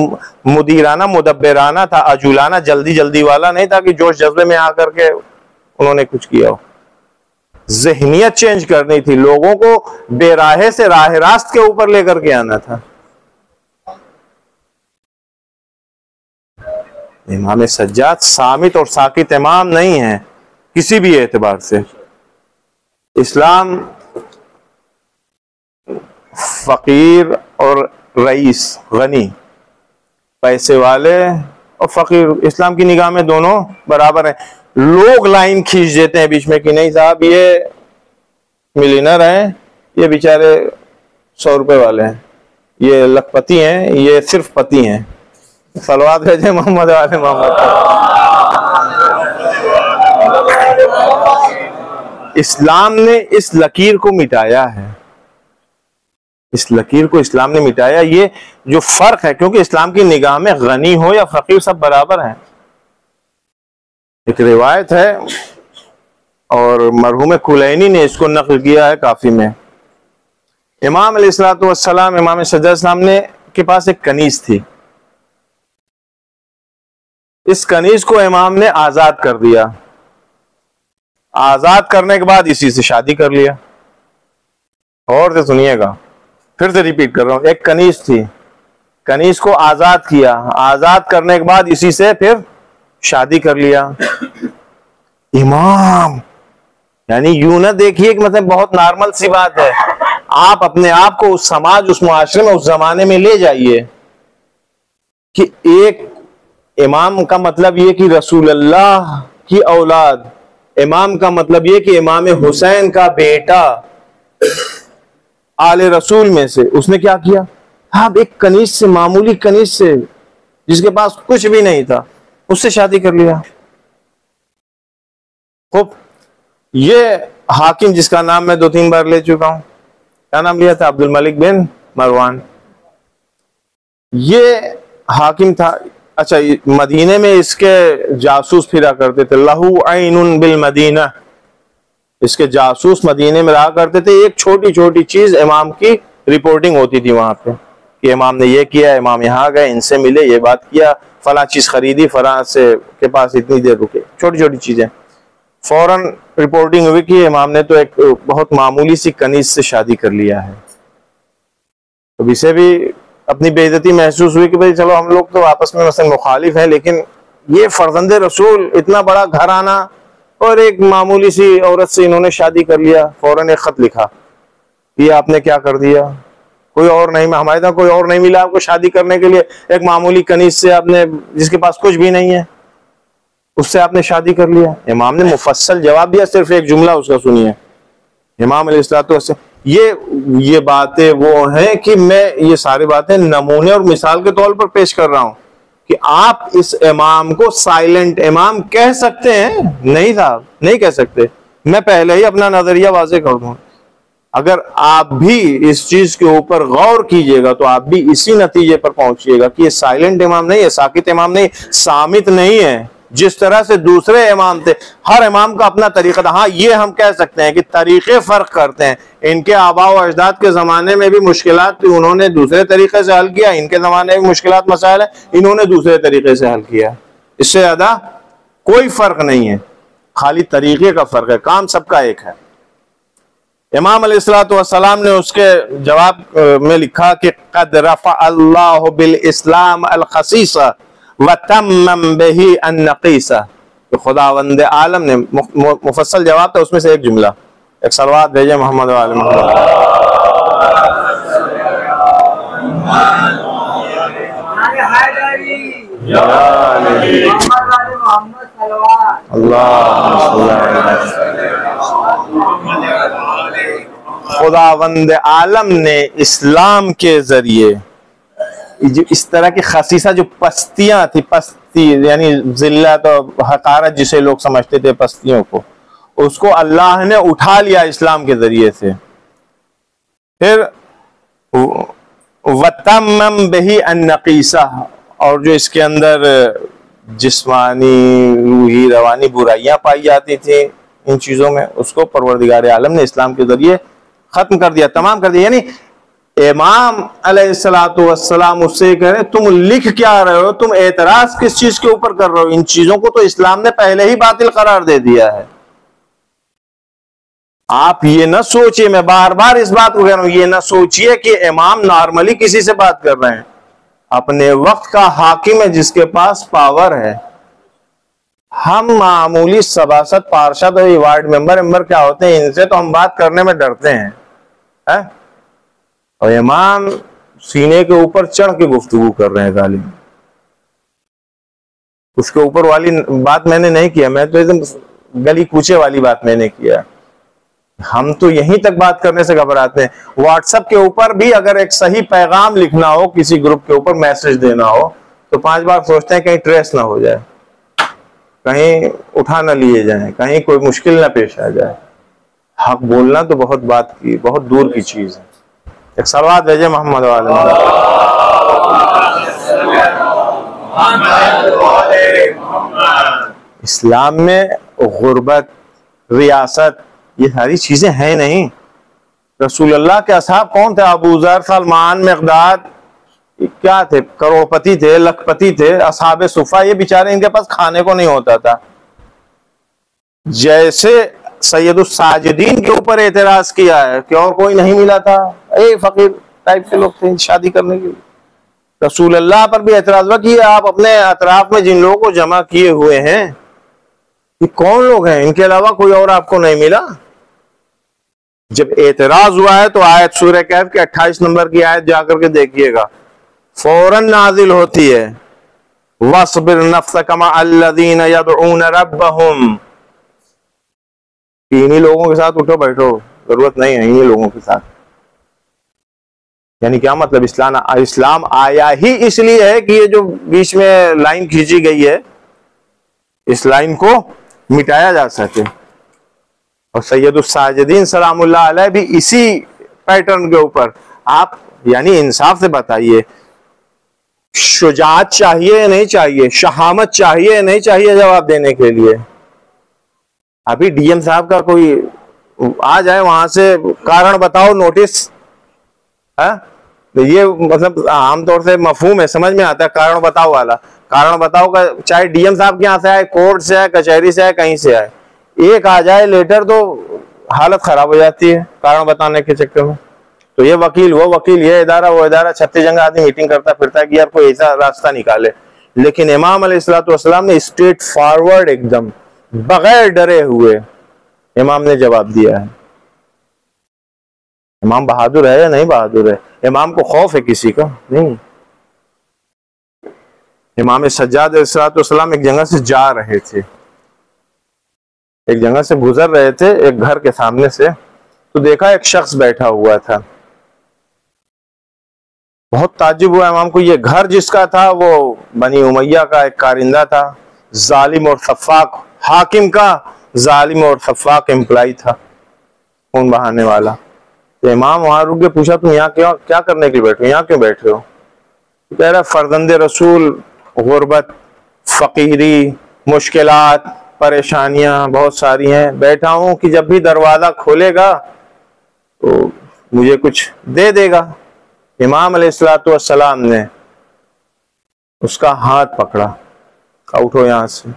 मुदीराना, मुदब्बिराना था, अजूलाना, जल्दी जल्दी वाला नहीं था कि जोश जज्बे में आकर के उन्होंने कुछ किया हो। जहनियत चेंज करनी थी, लोगों को बेराहे से राह रास्त के ऊपर लेकर के आना था। इमाम सज्जाद सामित और साकित इमाम नहीं है किसी भी एतबार से। इस्लाम फकीर और रईस, गनी, पैसे वाले और फकीर, इस्लाम की निगाह में दोनों बराबर हैं। लोग लाइन खींच देते हैं बीच में कि नहीं साहब ये मिलियनर हैं, ये बेचारे 100 रुपए वाले हैं, ये लखपति हैं, ये सिर्फ पति हैं। सलवात भेजे मोहम्मद वाले मोहम्मद। इस्लाम ने इस लकीर को मिटाया है, इस लकीर को इस्लाम ने मिटाया। ये जो फर्क है, क्योंकि इस्लाम की निगाह में गनी हो या फकीर सब बराबर हैं। एक रिवायत है और मरहूम कुलैनी ने इसको नक़ल किया है काफ़ी में। इमाम अलैहिस्सलातु वस्सलाम, इमाम सज्जाद सामने के पास एक कनीज थी। इस कनीज को इमाम ने आज़ाद कर दिया। आज़ाद करने के बाद इसी से शादी कर लिया। और से सुनिएगा, फिर से रिपीट कर रहा हूं, एक कनीज थी, कनीज को आज़ाद किया, आज़ाद करने के बाद इसी से फिर शादी कर लिया। इमाम यानी यूं ना देखिए कि मतलब बहुत नॉर्मल सी बात है। आप अपने आप को उस समाज, उस मुआशरे में, उस जमाने में ले जाइए कि एक इमाम का मतलब ये कि रसूल अल्लाह की औलाद, इमाम का मतलब ये कि इमाम हुसैन का बेटा, आले रसूल में से उसने क्या किया, आप एक कनीज से, मामूली कनीज से जिसके पास कुछ भी नहीं था, उससे शादी कर लिया। खूब, ये हाकिम जिसका नाम मैं 2-3 बार ले चुका हूं, क्या नाम लिया था, अब्दुल मलिक बिन मरवान। ये हाकिम था। अच्छा, मदीने में इसके जासूस फिरा करते थे, लहू ऐनुन बिल मदीना, इसके जासूस मदीने में रहा करते थे। एक छोटी छोटी चीज इमाम की रिपोर्टिंग होती थी वहां पे कि इमाम ने ये किया, इमाम यहाँ गए, इनसे मिले, ये बात किया, फला चीज खरीदी, फला से के पास इतनी देर रुके, छोटी छोटी चीजें। फौरन रिपोर्टिंग हुई कि इमाम ने तो एक बहुत मामूली सी कनीज से शादी कर लिया है। तो इसे भी अपनी बेइज्जती महसूस हुई कि भाई चलो हम लोग तो आपस में मसलन मुखालिफ हैं, लेकिन ये फर्जंदे रसूल, इतना बड़ा घर आना और एक मामूली सी औरत से इन्होंने शादी कर लिया। फौरन एक खत लिखा, ये आपने क्या कर दिया, कोई और नहीं, हमारे यहाँ कोई और नहीं मिला आपको शादी करने के लिए, एक मामूली कनीज से आपने, जिसके पास कुछ भी नहीं है, उससे आपने शादी कर लिया। इमाम ने मुफस्सल जवाब दिया, सिर्फ एक जुमला उसका सुनिए। इमाम अलैहिस्सलातु वस्सलाम, ये बातें वो हैं कि मैं ये सारी बातें नमूने और मिसाल के तौर पर पेश कर रहा हूं कि आप इस इमाम को साइलेंट इमाम कह सकते हैं? नहीं साहब, नहीं कह सकते। मैं पहले ही अपना नजरिया वाज़ेह कर दूं, अगर आप भी इस चीज के ऊपर गौर कीजिएगा तो आप भी इसी नतीजे पर पहुंचिएगा कि ये साइलेंट इमाम नहीं है, साकित इमाम नहीं, सामित नहीं है। जिस तरह से दूसरे इमाम थे, हर इमाम का अपना तरीका था। हाँ, ये हम कह सकते हैं कि तरीके फर्क करते हैं। इनके आबा व अजदाद के जमाने में भी मुश्किलात थी, उन्होंने दूसरे तरीके से हल किया। इनके जमाने में मुश्किलात मसाइल है, इन्होंने दूसरे तरीके से हल किया। इससे ज्यादा कोई फर्क नहीं है, खाली तरीके का फर्क है, काम सबका एक है। इमाम अलैहिस्सलातु वस्सलाम ने उसके जवाब में लिखा कि क़द रफ़अ अल्लाहु बिल इस्लाम अल खसीसा व तम्मम बिही अन नक़ीसा। तो खुदावंद आलम ने, मुफस्सल जवाब था, उसमें से एक जुमला, एक सलवात भेजे मोहम्मद वाले मोहम्मद। खुदावंद आलम ने इस्लाम के जरिए जो इस तरह की खसीसा, जो पस्तियां थी, पस्ती यानी जिल्लत और हकारत जिसे लोग समझते थे पस्तियों को, उसको अल्लाह ने उठा लिया इस्लाम के जरिए से। फिर वतम्मम बिही अन-नक़ीसा, और जो इसके अंदर जिस्मानी, रूही, रवानी बुराइयां पाई जाती थी इन चीजों में, उसको परवरदिगार आलम ने इस्लाम के जरिए खत्म कर दिया, तमाम कर दिया। यानी इमाम अलैहिस्सलातु वस्सलाम उससे कह रहे, तुम लिख क्या रहे हो, तुम एतराज किस चीज के ऊपर कर रहे हो? इन चीजों को तो इस्लाम ने पहले ही बातिल करार दे दिया है। आप ये ना सोचिए, मैं बार बार इस बात को कह रहा हूं, ये ना सोचिए कि इमाम नॉर्मली किसी से बात कर रहे हैं। अपने वक्त का हाकिम है जिसके पास पावर है। हम मामूली सभासद, पार्षद और वार्ड मेंबर क्या होते हैं, इनसे तो हम बात करने में डरते हैं, है? और इमाम सीने के ऊपर चढ़ के गुफ्तगू कर रहे हैं गालिब। उसके ऊपर वाली बात मैंने नहीं किया, मैं तो एकदम गली कूचे वाली बात मैंने किया। हम तो यहीं तक बात करने से घबराते हैं। व्हाट्सएप के ऊपर भी अगर एक सही पैगाम लिखना हो, किसी ग्रुप के ऊपर मैसेज देना हो, तो 5 बार सोचते हैं कहीं ट्रेस ना हो जाए, कहीं उठा ना लिए जाए, कहीं कोई मुश्किल ना पेश आ जाए। हक बोलना तो बहुत बात की, बहुत दूर की चीज है। एक सलवात भेजे मोहम्मद वाले। इस्लाम में गुर्बत, रियासत, ये सारी चीजें हैं नहीं। रसूल अल्लाह के असहाब कौन थे? अबू ज़र, सलमान, मिक़दाद, क्या थे? करोड़पति थे, लखपति थे। असहाबे सुफ़ा, ये बेचारे, इनके पास खाने को नहीं होता था। जैसे सैयदुस साजिदीन के ऊपर एतराज किया है कि और कोई नहीं मिला था, फकीर टाइप के लोग थे शादी करने के लिए। रसूल अल्लाह पर भी एतराज हुआ कि आप अपने अतराफ में जिन लोगों को जमा किए हुए हैं, ये कौन लोग हैं? इनके अलावा कोई और आपको नहीं मिला? जब एतराज हुआ है तो आयत सूरह कहफ के 28 नंबर की आयत जाकर के देखिएगा, फौरन नाजिल होती है, वस्बिर नफ्सक मा अल्लज़ीना यदऊन रब्बहुम। इन्हीं लोगों के साथ उठो बैठो, जरूरत नहीं है इन्हीं लोगों के साथ। यानी क्या मतलब? इस्लाम आया ही इसलिए है कि ये जो बीच में लाइन खींची गई है, इस लाइन को मिटाया जा सके। और सैयदुस साजिदीन सलामुल्लाह अलैह भी इसी पैटर्न के ऊपर। आप यानी इंसाफ से बताइए, शुजाअत चाहिए या नहीं चाहिए? शहामत चाहिए या नहीं चाहिए जवाब देने के लिए? अभी डीएम साहब का कोई आ जाए, वहां से कारण बताओ नोटिस है, तो ये मतलब आमतौर से मफहूम है, समझ में आता है कारण बताओ वाला। कारण बताओ का चाहे डीएम साहब के यहाँ से आए, कोर्ट से आए, कचहरी से आए, कहीं से आए, एक आ जाए लेटर तो हालत खराब हो जाती है कारण बताने के चक्कर में। तो ये वकील, वो वकील, ये इदारा, वो इदारा, 36 जगह आदमी मीटिंग करता फिरता है कि यार कोई ऐसा रास्ता निकाले। लेकिन इमाम अलैहिस्सलाम ने स्ट्रेट फॉरवर्ड, एकदम बगैर डरे हुए इमाम ने जवाब दिया है। इमाम बहादुर है या नहीं बहादुर है? इमाम को खौफ है किसी का? नहीं। इमाम सज्जाद अलैहिस्सलाम एक जगह से जा रहे थे, एक जगह से गुजर रहे थे, एक घर के सामने से, तो देखा एक शख्स बैठा हुआ था। बहुत ताज्जुब हुआ इमाम को, ये घर जिसका था वो बनी उमैया का एक कारिंदा था, जालिम और सफाक हाकिम का जालिम और सफाक एम्प्लॉय था, खून बहाने वाला। तो इमाम वहां रुक के पूछा, तुम यहाँ क्या करने के लिए बैठे हो, यहाँ क्यों बैठे हो? तो कह रहा फर्जंदे रसूल, गुर्बत, फकीरी, मुश्किलात, परेशानियां बहुत सारी हैं, बैठा हूं कि जब भी दरवाजा खोलेगा तो मुझे कुछ दे देगा। इमाम अलैहिस्सलाम ने उसका हाथ पकड़ा, कहा उठो यहां से,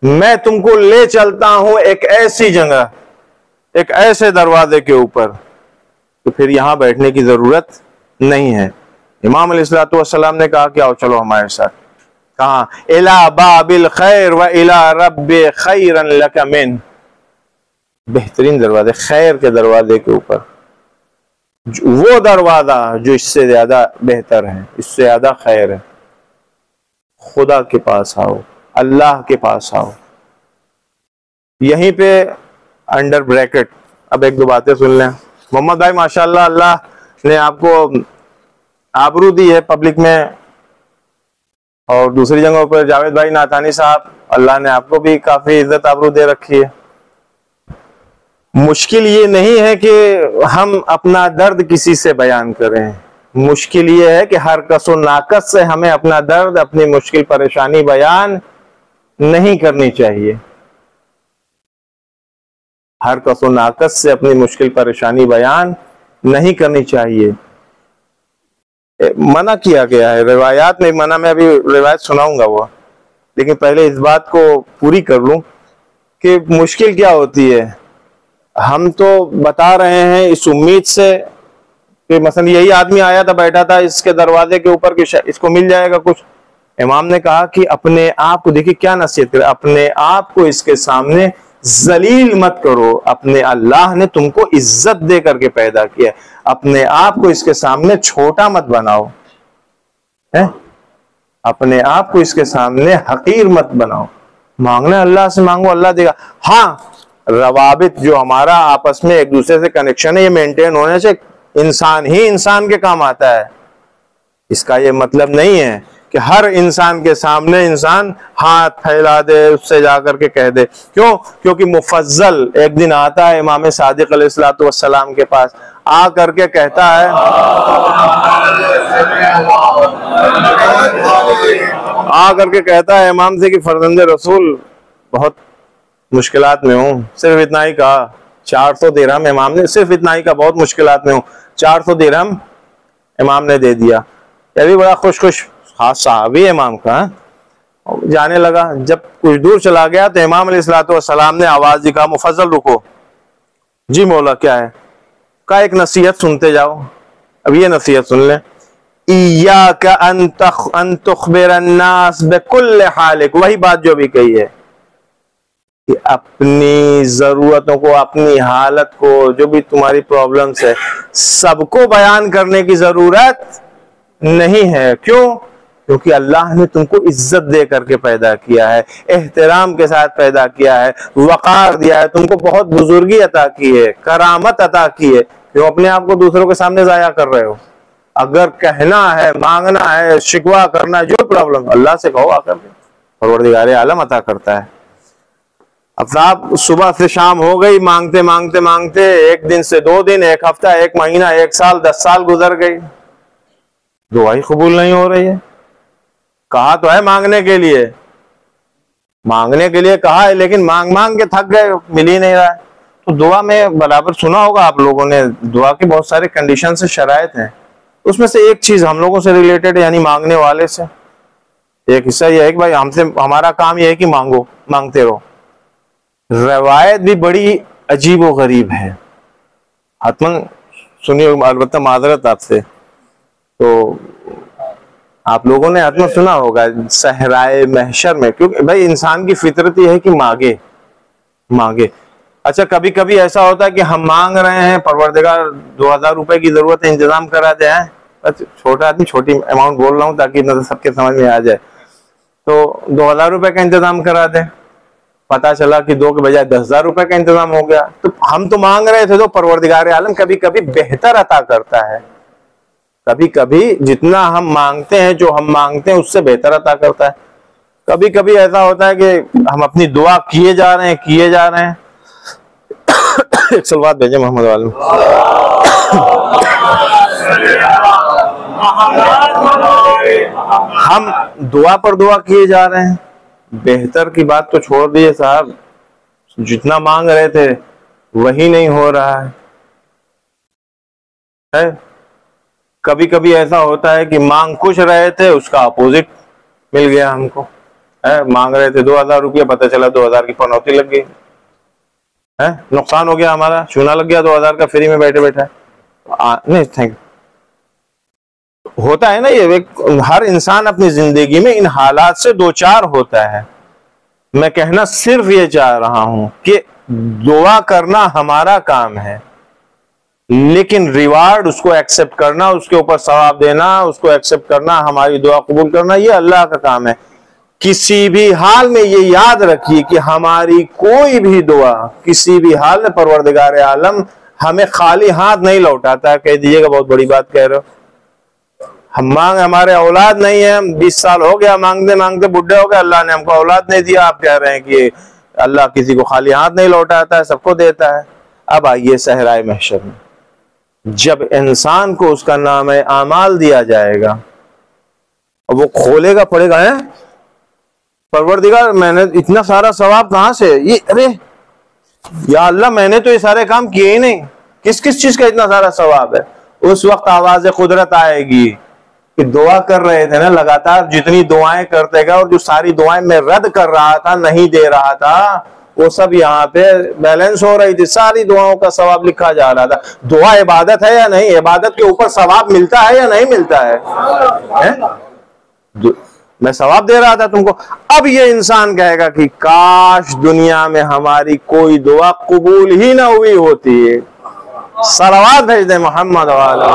मैं तुमको ले चलता हूं एक ऐसी जगह, एक ऐसे दरवाजे के ऊपर, तो फिर यहां बैठने की जरूरत नहीं है। इमाम अलैहिस्सलाम ने कहा कि आओ चलो हमारे साथ। कहा इला बाबिल खैर व इला रब्बि खैरन लक मिन, बेहतरीन दरवाजे, खैर के दरवाजे के ऊपर, वो दरवाजा जो इससे ज्यादा बेहतर है, इससे ज्यादा खैर है। खुदा के पास आओ, अल्लाह के पास आओ। यहीं पे अंडर ब्रैकेट अब एक दो बातें सुन लें। मोहम्मद भाई माशाल्लाह, अल्लाह ने आपको आबरू दी है पब्लिक में, और दूसरी जगहों पर जावेद भाई नाथानी साहब, अल्लाह ने आपको भी काफी इज्जत आबरू दे रखी है। मुश्किल ये नहीं है कि हम अपना दर्द किसी से बयान करें, मुश्किल ये है कि हर कसो नाकस से हमें अपना दर्द, अपनी मुश्किल परेशानी बयान नहीं करनी चाहिए। हर कसो नाकस से अपनी मुश्किल परेशानी बयान नहीं करनी चाहिए, मना किया गया है। रिवायात में मना, मैं अभी रिवायत सुनाऊंगा वो, लेकिन पहले इस बात को पूरी कर लूं कि मुश्किल क्या होती है। हम तो बता रहे हैं इस उम्मीद से कि मसलन यही आदमी आया था, बैठा था इसके दरवाजे के ऊपर कि इसको मिल जाएगा कुछ। इमाम ने कहा कि अपने आप को, देखिए क्या नसीहत करे, अपने आप को इसके सामने जलील मत करो। अपने अल्लाह ने तुमको इज्जत दे करके पैदा किया, अपने आप को इसके सामने छोटा मत बनाओ, है? अपने आप को इसके सामने हकीर मत बनाओ। मांगना अल्लाह से मांगो, अल्लाह देगा। हाँ, रवाबित जो हमारा आपस में एक दूसरे से कनेक्शन है, ये मेंटेन होने से इंसान ही इंसान के काम आता है। इसका ये मतलब नहीं है कि हर इंसान के सामने इंसान हाथ फैला दे, उससे जाकर के कह दे। क्यों? क्योंकि मुफज्जल एक दिन आता है इमाम सादिक अलैहिस्सलाम के पास, आ करके कहता है, आ करके कहता है इमाम से कि फर्जंदे रसूल बहुत मुश्किलात में हूँ, सिर्फ इतना ही कहा। 400 दिरहम इमाम ने, सिर्फ इतना ही कहा, बहुत मुश्किलात में हूँ, 400 दिरहम इमाम ने दे दिया। ये भी बड़ा खुश खास सहाबी इमाम का। जाने लगा, जब कुछ दूर चला गया तो इमाम अलैहिस्सलाम ने आवाज दी, कहा मुफज्जल रुको। जी मौला क्या है? कहा एक नसीहत सुनते जाओ। अब ये नसीहत सुन लें, इय्याका अन तुखबिरन्नास बिकुल्लि हालिक, वही बात जो भी कही है कि अपनी जरूरतों को, अपनी हालत को, जो भी तुम्हारी प्रॉब्लम्स है, सबको बयान करने की जरूरत नहीं है। क्यों? क्योंकि अल्लाह ने तुमको इज्जत दे करके पैदा किया है, एहतराम के साथ पैदा किया है, वक़ार दिया है, तुमको बहुत बुजुर्गी अता की है, करामत अता की है। क्यों अपने आप को दूसरों के सामने जाया कर रहे हो? अगर कहना है, मांगना है, शिकवा करना है, जो प्रॉब्लम, अल्लाह से कहो आकर के, परवरदिगार आलम अता करता है। अब आप सुबह से शाम हो गई, मांगते मांगते मांगते, एक दिन से 2 दिन, एक हफ्ता, 1 महीना, 1 साल, 10 साल गुजर गई, दुआ ही कबूल नहीं हो रही है। कहा तो है मांगने के लिए कहा है, लेकिन मांग मांग के थक गए, मिल ही नहीं रहा है। तो दुआ में बराबर सुना होगा आप लोगों ने, दुआ के बहुत सारे कंडीशन से शराइत हैं, उसमें से एक चीज हम लोगों से रिलेटेड, यानी मांगने वाले से एक हिस्सा यह है कि भाई हमसे, हमारा काम यह है कि मांगो, मांगते रहो। रवायत भी बड़ी अजीब व गरीब है, हतमन सुनिए, अलबत्ता माजरत आपसे, तो आप लोगों ने हतमन सुना होगा सहराए महशर में, क्योंकि भाई इंसान की फितरत ही है कि मांगे। अच्छा, कभी कभी ऐसा होता है कि हम मांग रहे हैं, परवरदिगार 2000 रुपए की जरूरत है, इंतजाम करा दे। छोटा आदमी, छोटी अमाउंट बोल रहा हूँ ताकि सबके समझ में आ जाए। तो 2000 रुपए का इंतजाम करा दे, पता चला कि 2 के बजाय 10,000 रुपए का इंतजाम हो गया। तो हम तो मांग रहे थे, तो परवरदिगार आलम कभी कभी बेहतर अता करता है, कभी कभी जितना हम मांगते हैं, जो हम मांगते हैं उससे बेहतर अता करता है। कभी कभी ऐसा होता है कि हम अपनी दुआ किए जा रहे हैं। एक सलवात भेजे मोहम्मद वाले। हम दुआ पर दुआ किए जा रहे हैं, बेहतर की बात तो छोड़ दिए साहब, जितना मांग रहे थे वही नहीं हो रहा है। कभी कभी ऐसा होता है कि मांग कुछ रहे थे, उसका अपोजिट मिल गया हमको। मांग रहे थे 2000 रुपया, पता चला 2000 की पनौती लग गई, नुकसान हो गया हमारा, चूना लग गया 2000 का फ्री में बैठे बैठा। नहीं, थैंक यू। होता है ना ये, हर इंसान अपनी जिंदगी में इन हालात से 2-4 होता है। मैं कहना सिर्फ ये चाह रहा हूं कि दुआ करना हमारा काम है, लेकिन रिवार्ड उसको एक्सेप्ट करना, उसके ऊपर सवाब देना, उसको एक्सेप्ट करना, हमारी दुआ कबूल करना, ये अल्लाह का काम है। किसी भी हाल में ये याद रखिए कि हमारी कोई भी दुआ किसी भी हाल में परवरदिगार आलम हमें खाली हाथ नहीं लौटाता। कह दीजिएगा बहुत बड़ी बात कह रहे हो, हम हमारे औलाद नहीं है, 20 साल हो गया मांगते मांगते बुढ़े हो गए, अल्लाह ने हमको औलाद नहीं दिया। आप कह रहे हैं कि अल्लाह किसी को खाली हाथ नहीं लौटाता है, सबको देता है। अब आइए सहराए महशर में, जब इंसान को उसका नाम है आमाल दिया जाएगा और वो खोलेगा, पड़ेगा है परवरदिगार मैंने इतना सारा सवाब कहां से, ये अरे या अल्लाह मैंने तो ये सारे काम किए ही नहीं, किस किस चीज का इतना सारा सवाब है। उस वक्त आवाज कुदरत आएगी कि दुआ कर रहे थे ना, लगातार जितनी दुआएं करते गए और जो सारी दुआएं मैं रद्द कर रहा था, नहीं दे रहा था, वो सब यहाँ पे बैलेंस हो रही थी, सारी दुआओं का सवाब लिखा जा रहा था। दुआ इबादत है या नहीं, इबादत के ऊपर सवाब मिलता है या नहीं मिलता है? मैं सवाब दे रहा था तुमको। अब ये इंसान कहेगा कि काश दुनिया में हमारी कोई दुआ कबूल ही ना हुई होती है। सलावत भेज दे मोहम्मद वाला।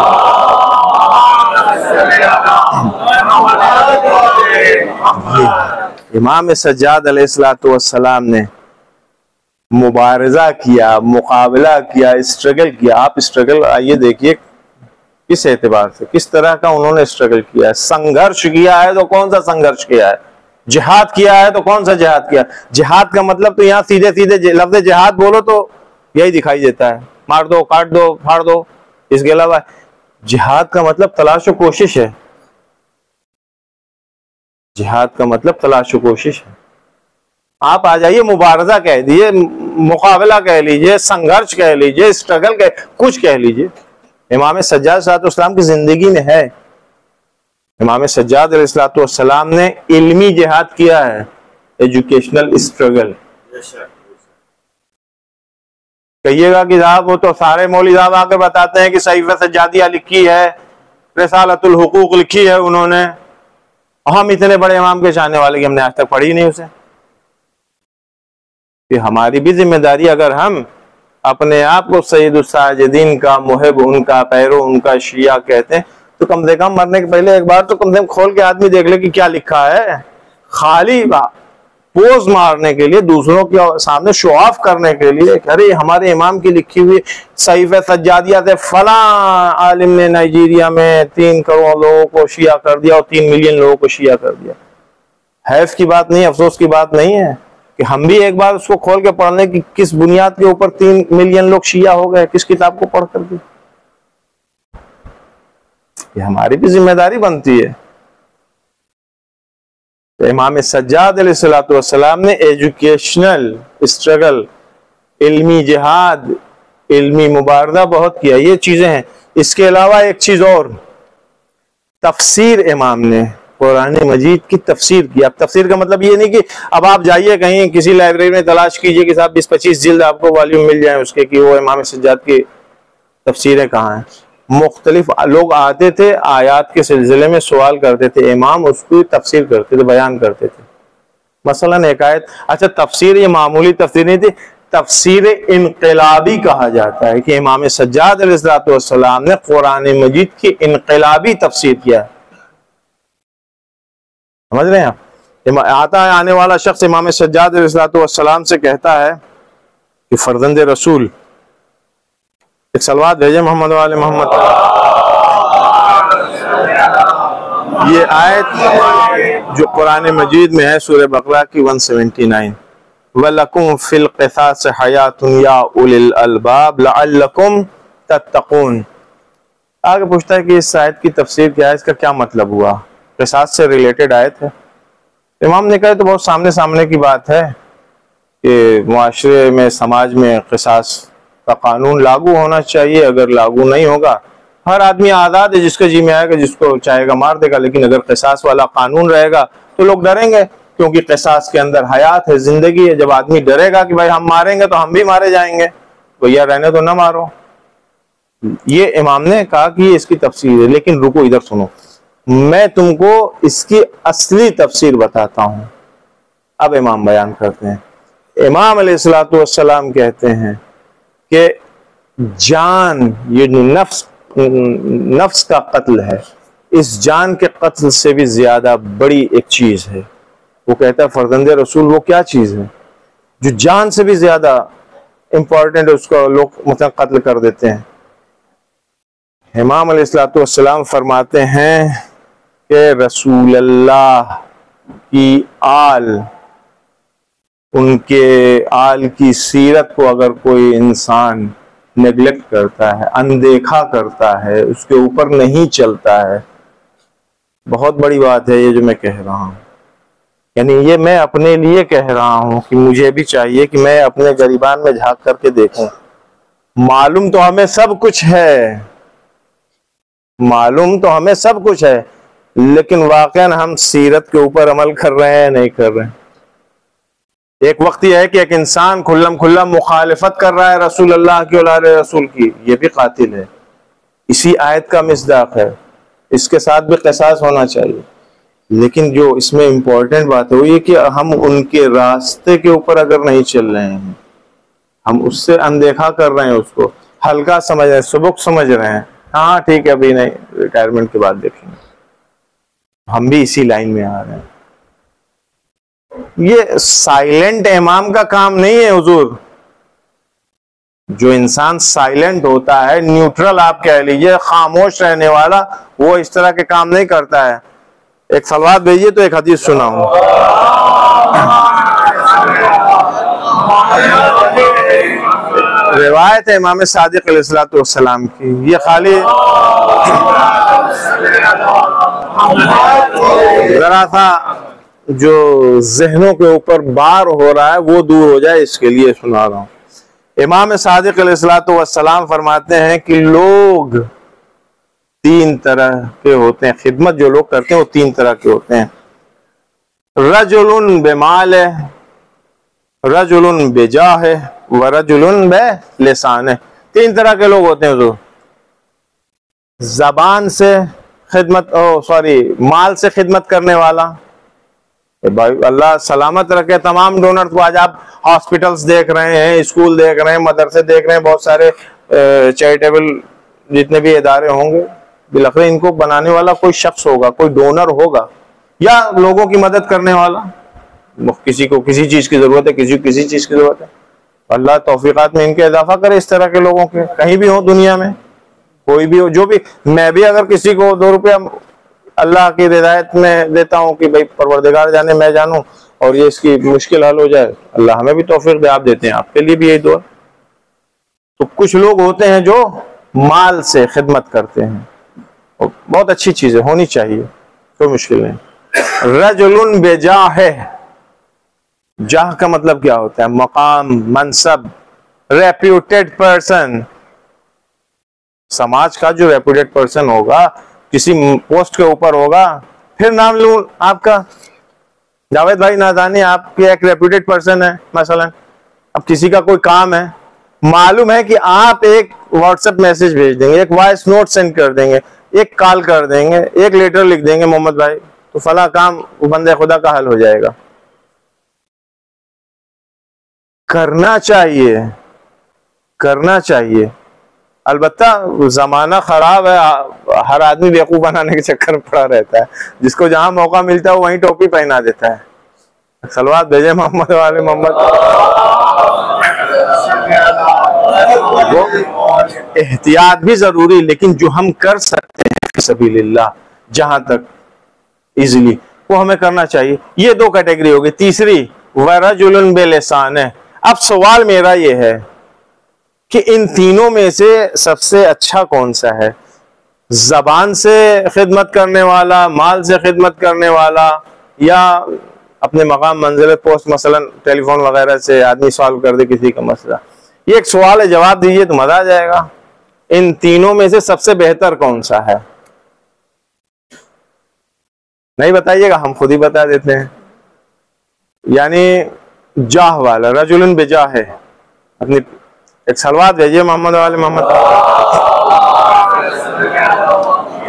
इमाम सज्जाद अलैहिस्सलातु वस्सलाम ने मुबारजा किया, मुकाबला किया, स्ट्रगल किया। आप स्ट्रगल आइए देखिए किस एतबार से, किस तरह का उन्होंने स्ट्रगल किया है। संघर्ष किया है तो कौन सा संघर्ष किया है, जिहाद किया है तो कौन सा जिहाद किया। जिहाद का मतलब तो यहाँ सीधे सीधे लफ्ज जिहाद बोलो तो यही दिखाई देता है, मार दो, काट दो, फाड़ दो। इसके अलावा जिहाद का मतलब तलाश कोशिश है, जिहाद का मतलब तलाश कोशिश है। आप आ जाइए, मुबारजा कह दीजिए, मुकाबला कह लीजिए, संघर्ष कह लीजिए, स्ट्रगल कह, कुछ कह लीजिए। इमाम सज्जाद अलैहिस्सलाम की जिंदगी में है। इमाम सज्जाद अलैहिस्सलाम ने इल्मी जिहाद किया है, एजुकेशनल स्ट्रगल। कहिएगा कि साहब वो तो सारे मौलवी साहब आकर बताते हैं कि सहीफा सज्जादिया लिखी है, रिसालतुल हुकूक लिखी है उन्होंने, हम इतने बड़े इमाम के चाहने वाले कि हमने आज तक पढ़ी नहीं उसे। कि हमारी भी जिम्मेदारी, अगर हम अपने आप को सैयदुस साजिदीन का मुहिब, उनका पैरो, उनका शिया कहते हैं, तो कम से कम मरने के पहले एक बार तो कम से कम खोल के आदमी देख ले कि क्या लिखा है। खाली पोज मारने के लिए, दूसरों के सामने शो ऑफ करने के लिए, अरे हमारे इमाम की लिखी हुई सहीफा सज्जादिया से फला आलिम ने नाइजीरिया में 3 करोड़ लोगों को शिया कर दिया और 3 मिलियन लोगों को शिया कर दिया। हैफ की बात नहीं, अफसोस की बात नहीं है कि हम भी एक बार उसको खोल के पढ़ लें कि किस बुनियाद के ऊपर 3 मिलियन लोग शिया हो गए, किस किताब को पढ़ करके। ये हमारी भी जिम्मेदारी बनती है। तो इमाम सज्जाद अलैहिस्सलाम ने एजुकेशनल स्ट्रगल, इल्मी जिहाद, इल्मी मुबारदा बहुत किया। ये चीजें हैं। इसके अलावा एक चीज और, तफसीर इमाम ने कुरान मजीद की तफसीर की। अब तफसीर का मतलब ये नहीं कि अब आप जाइए कहीं किसी लाइब्रेरी में तलाश कीजिए कि साहब 20-25 जिल्द आपको वॉल्यूम मिल जाए उसके कि वो इमाम सज्जाद की तफसीरें कहाँ हैं। मुख्तलिफ लोग आते थे, आयात के सिलसिले में सवाल करते थे, इमाम उसकी तफसीर करते थे, बयान करते थे। मसलन एक आयत, अच्छा तफसीर ये मामूली तफसीर नहीं थी, तफसीर इनकलाबी कहा जाता है कि इमाम सज्जाद अलैहिस्सलाम ने कुरान मजीद की इनकलाबी तफसीर किया है। समझ रहे हैं आप। आता है आने वाला शख्स इमाम सज्जाद अलैहिस्सलाम से कहता है कि फर्जंद रसूल, एक सलवात भेजे मोहम्मद वाले मोहम्मद। ये आयत जो कुरान मजीद में है सूरह बकरा की 179, वलकुम फिल क़िसास हयातुन या उलिल अलबाब लअल्लकुम तत्तकून। आगे पूछता है कि इस आयत की तफसीर क्या है, इसका क्या मतलब हुआ। क़िसास से रिलेटेड आयत है। इमाम ने कहा तो बहुत सामने सामने की बात है कि मुआशरे में, समाज में क़िसास का कानून लागू होना चाहिए। अगर लागू नहीं होगा, हर आदमी आज़ाद है, जिसके जी में आएगा जिसको चाहेगा मार देगा, लेकिन अगर क़िसास वाला कानून रहेगा तो लोग डरेंगे, क्योंकि क़िसास के अंदर हयात है, जिंदगी है। जब आदमी डरेगा कि भाई हम मारेंगे तो हम भी मारे जाएंगे, भैया रहने तो ना मारो। ये इमाम ने कहा कि ये इसकी तफसीर है। लेकिन रुको, इधर सुनो, मैं तुमको इसकी असली तफसीर बताता हूं। अब इमाम बयान करते हैं। इमाम अलैहिस्सलाम कहते हैं कि जान, ये नफ्स का कत्ल है, इस जान के कत्ल से भी ज्यादा बड़ी एक चीज है। वो कहता है फर्जंदे रसूल, वो क्या चीज है जो जान से भी ज्यादा इंपॉर्टेंट है, उसको लोग मतलब कत्ल कर देते हैं। इमाम अलैहिस्सलाम फरमाते हैं कि रसूल अल्लाह की आल, उनके आल की सीरत को अगर कोई इंसान नेग्लेक्ट करता है, अनदेखा करता है, उसके ऊपर नहीं चलता है, बहुत बड़ी बात है ये जो मैं कह रहा हूँ। यानी ये मैं अपने लिए कह रहा हूँ कि मुझे भी चाहिए कि मैं अपने गरीबान में झांक करके देखूं। मालूम तो हमें सब कुछ है, मालूम तो हमें सब कुछ है, लेकिन वाकई हम सीरत के ऊपर अमल कर रहे हैं, नहीं कर रहे हैं। एक वक्त यह है कि एक इंसान खुल्लम मुखालिफत कर रहा है रसूल अल्लाह की और रसूल की, ये भी कातिल है। इसी आयत का मिसदाक है, इसके साथ भी क़िसास होना चाहिए। लेकिन जो इसमें इंपॉर्टेंट बात है वो ये कि हम उनके रास्ते के ऊपर अगर नहीं चल रहे हैं, हम उससे अनदेखा कर रहे हैं, उसको हल्का समझ रहे हैं, सुबक समझ रहे हैं, हाँ ठीक है अभी नहीं, रिटायरमेंट के बाद देखेंगे, हम भी इसी लाइन में आ रहे हैं। ये साइलेंट इमाम का काम नहीं है हुजूर। जो इंसान साइलेंट होता है, न्यूट्रल आप कह लीजिए, खामोश रहने वाला, वो इस तरह के काम नहीं करता है। एक सलवात भेजिए तो एक हदीस सुनाऊं। रिवायत है इमाम सादिक अलैहिस्सलाम की। ये खाली जो जहनों के ऊपर बार हो रहा है वो दूर हो जाए, इसके लिए सुना रहा हूँ। इमाम सादिक अलैहिस्सलातु वस्सलाम फरमाते हैं कि लोग तीन तरह के होते हैं, खिदमत जो लोग करते हैं वो तीन तरह के होते हैं। रजुलुन बेमाल है, रजुलुन बेजाह है, व रजुलुन बे लिसान है। तीन तरह के लोग होते हैं। जो जबान से खिदमत, माल से खिदमत करने वाला, भाई अल्लाह सलामत रखे तमाम डोनर को। आज आप हॉस्पिटल्स देख रहे हैं, स्कूल देख रहे हैं, मदरसे देख रहे हैं, बहुत सारे चैरिटेबल जितने भी इदारे होंगे, बिलखरे इनको बनाने वाला कोई शख्स होगा, कोई डोनर होगा, या लोगों की मदद करने वाला। किसी को किसी चीज की जरूरत है, किसी को किसी चीज की जरूरत है। अल्लाह तौफीकात में इनके इजाफा करे इस तरह के लोगों के, कहीं भी हो दुनिया में, कोई भी हो, जो भी। मैं भी अगर किसी को 2 रुपया अल्लाह की हिदायत में देता हूँ कि भाई परवरदिगार जाने मैं जानूं और ये इसकी मुश्किल हल हो जाए, अल्लाह हमें भी तौफीक दे, आप देते हैं, आपके लिए भी यही दुआ। तो कुछ लोग होते हैं जो माल से खिदमत करते हैं, और बहुत अच्छी चीज है, होनी चाहिए, कोई मुश्किल नहीं। रजुलुन बेजाह है, जाह का मतलब क्या होता है? मकाम, मनसब, रेप्यूटेड पर्सन। समाज का जो रेप्यूटेड पर्सन होगा, किसी पोस्ट के ऊपर होगा, फिर नाम लूं आपका, जावेद भाई नादानी आपके एक रेप्यूटेड पर्सन है मसलन। अब किसी का कोई काम है, मालूम है कि आप एक व्हाट्सएप मैसेज भेज देंगे, एक वॉइस नोट सेंड कर देंगे, एक कॉल कर देंगे, एक लेटर लिख देंगे मोहम्मद भाई, तो फला काम बंदे खुदा का हल हो जाएगा। करना चाहिए, करना चाहिए। अलबत्ता जमाना खराब है, हर आदमी बेवकूफ बनाने के चक्कर में पड़ा रहता है, जिसको जहां मौका मिलता है वहीं टोपी पहना देता है। सलवात भेजे मोहम्मद वाले मोहम्मद। वो एहतियात भी जरूरी, लेकिन जो हम कर सकते हैं सबीलिल्लाह, जहां तक इजीली, वो हमें करना चाहिए। ये 2 कैटेगरी होगी। तीसरी वरजुलुन बिलिसान है। अब सवाल मेरा ये है कि इन तीनों में से सबसे अच्छा कौन सा है? जबान से खिदमत करने वाला, माल से खिदमत करने वाला, या अपने मकाम, मंजिल, पोस्ट, मसलन टेलीफोन वगैरह से आदमी सॉल्व कर दे किसी का मसला? ये एक सवाल है, जवाब दीजिए तो मजा आ जाएगा। इन तीनों में से सबसे बेहतर कौन सा है? नहीं बताइएगा, हम खुद ही बता देते हैं। यानी जाह वाला, रजुलन बेजाह है। अपनी एक सलवात भेजिए मोहम्मद वाले मोहम्मद।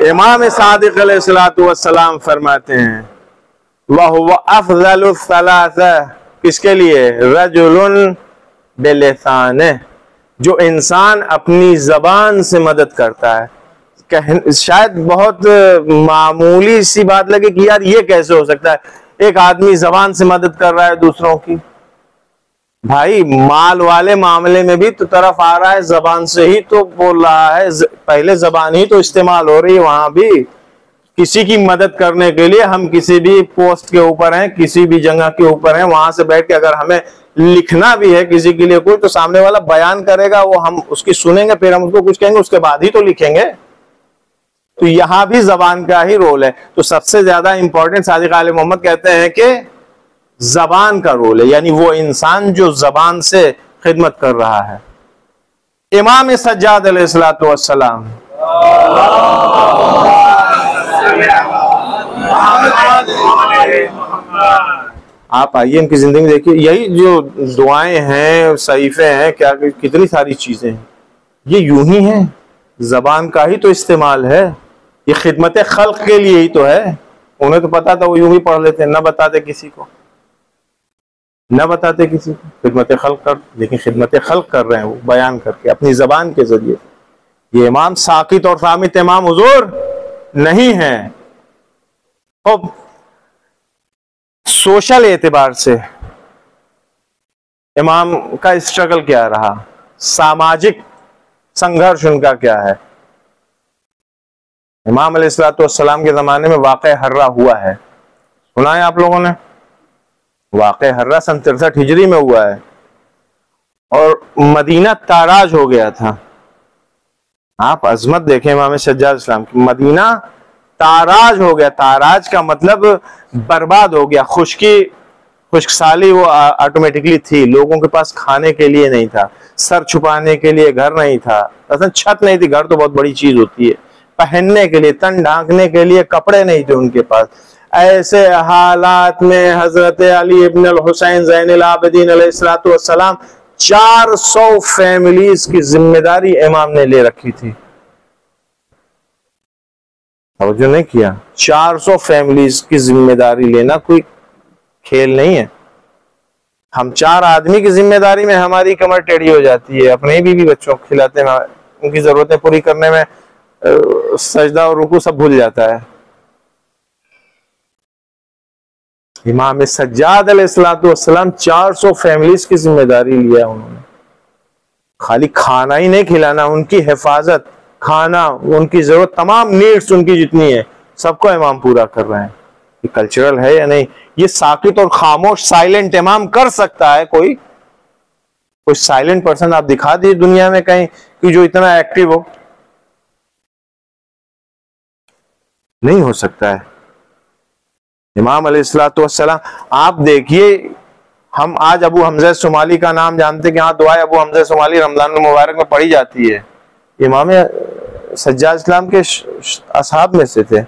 इमाम सादिक अलैहिस्सलातु वस्सलाम फरमाते हैं वह अफज़लुस सलासा, किसके लिए? रजुलन बिलिसान, जो इंसान अपनी जबान से मदद करता है। शायद बहुत मामूली सी बात लगे कि यार ये कैसे हो सकता है, एक आदमी जबान से मदद कर रहा है दूसरों की। भाई माल वाले मामले में भी तो तरफ आ रहा है, जबान से ही तो बोल रहा है, पहले जबान ही तो इस्तेमाल हो रही है। वहां भी किसी की मदद करने के लिए हम किसी भी पोस्ट के ऊपर हैं, किसी भी जगह के ऊपर हैं, वहां से बैठ के अगर हमें लिखना भी है किसी के लिए कोई, तो सामने वाला बयान करेगा, वो हम उसकी सुनेंगे, फिर हम उसको कुछ कहेंगे, उसके बाद ही तो लिखेंगे। तो यहां भी जबान का ही रोल है। तो सबसे ज्यादा इंपॉर्टेंट सादिक आले मोहम्मद कहते हैं कि जबान का रोल है, यानी वो इंसान जो जबान से खिदमत कर रहा है। इमाम सज्जाद अलैहिस्सलातु वस्सलाम, आप आइए इनकी जिंदगी में देखिए, यही जो दुआएं हैं, सहीफे हैं, क्या कितनी सारी चीजें हैं, ये यूं ही हैं, जबान का ही तो इस्तेमाल है। ये खिदमत खल्क के लिए ही तो है। उन्हें तो पता था, वो यूं ही पढ़ लेते, न बताते किसी को, न बताते किसी को, खिदमत खल्क कर, लेकिन खिदमत खल्क कर रहे हैं वो बयान करके अपनी जबान के जरिए। ये इमाम साकित और सामित इमाम हुजूर नहीं है। अब सोशल एतबार से इमाम का स्ट्रगल क्या रहा, सामाजिक संघर्ष उनका क्या है? इमाम अलैहिस्सलातु वस्सलाम के जमाने में वाक़े हर्रा हुआ है, सुना है आप लोगों ने? वाक़े हर्रा सन 63 हिजरी में हुआ है, और मदीना ताराज हो गया था। आप अजमत देखें इमाम सज्जाद इस्लाम की, मदीना ताराज हो गया। ताराज का मतलब बर्बाद हो गया, खुश्क साली वो ऑटोमेटिकली थी। लोगों के पास खाने के लिए नहीं था, सर छुपाने के लिए घर नहीं था, असल छत नहीं थी, घर तो बहुत बड़ी चीज होती है, पहनने के लिए, तन ढांकने के लिए कपड़े नहीं थे उनके पास। ऐसे हालात में हजरत अली इब्न अल हुसैन ज़ैनुल आबिदीन अलैहिस्सलातु वस्सलाम 400 फैमिलीज की जिम्मेदारी इमाम ने ले रखी थी। जो नहीं किया, 400 फैमिलीज की जिम्मेदारी लेना कोई खेल नहीं है। हम 4 आदमी की जिम्मेदारी में हमारी कमर टेढ़ी हो जाती है। अपने बीवी बच्चों को खिलाते में, उनकी जरूरतें पूरी करने में सजदा और रुकू सब भूल जाता है। इमाम सज्जाद अलैहिस्सलातु वस्सलाम 400 फैमिलीज की जिम्मेदारी लिया उन्होंने। खाली खाना ही नहीं खिलाना, उनकी हिफाजत, खाना, उनकी जरूरत, तमाम नीड्स उनकी जितनी है सबको इमाम पूरा कर रहे हैं। ये कल्चरल है या नहीं? ये साकित और खामोश साइलेंट इमाम कर सकता है? कोई साइलेंट पर्सन आप दिखा दीजिए दुनिया में कहीं कि जो इतना एक्टिव हो। नहीं हो सकता है। इमाम अलैहिस्सलातु वस्सलाम, आप देखिए, हम आज अबू हमजा सोमाली का नाम जानते कि हाँ दुआए अबू हमजा सोमाली रमजान मुबारक में पढ़ी जाती है। इमाम सज्जाद इस्लाम के असहाब में से थे।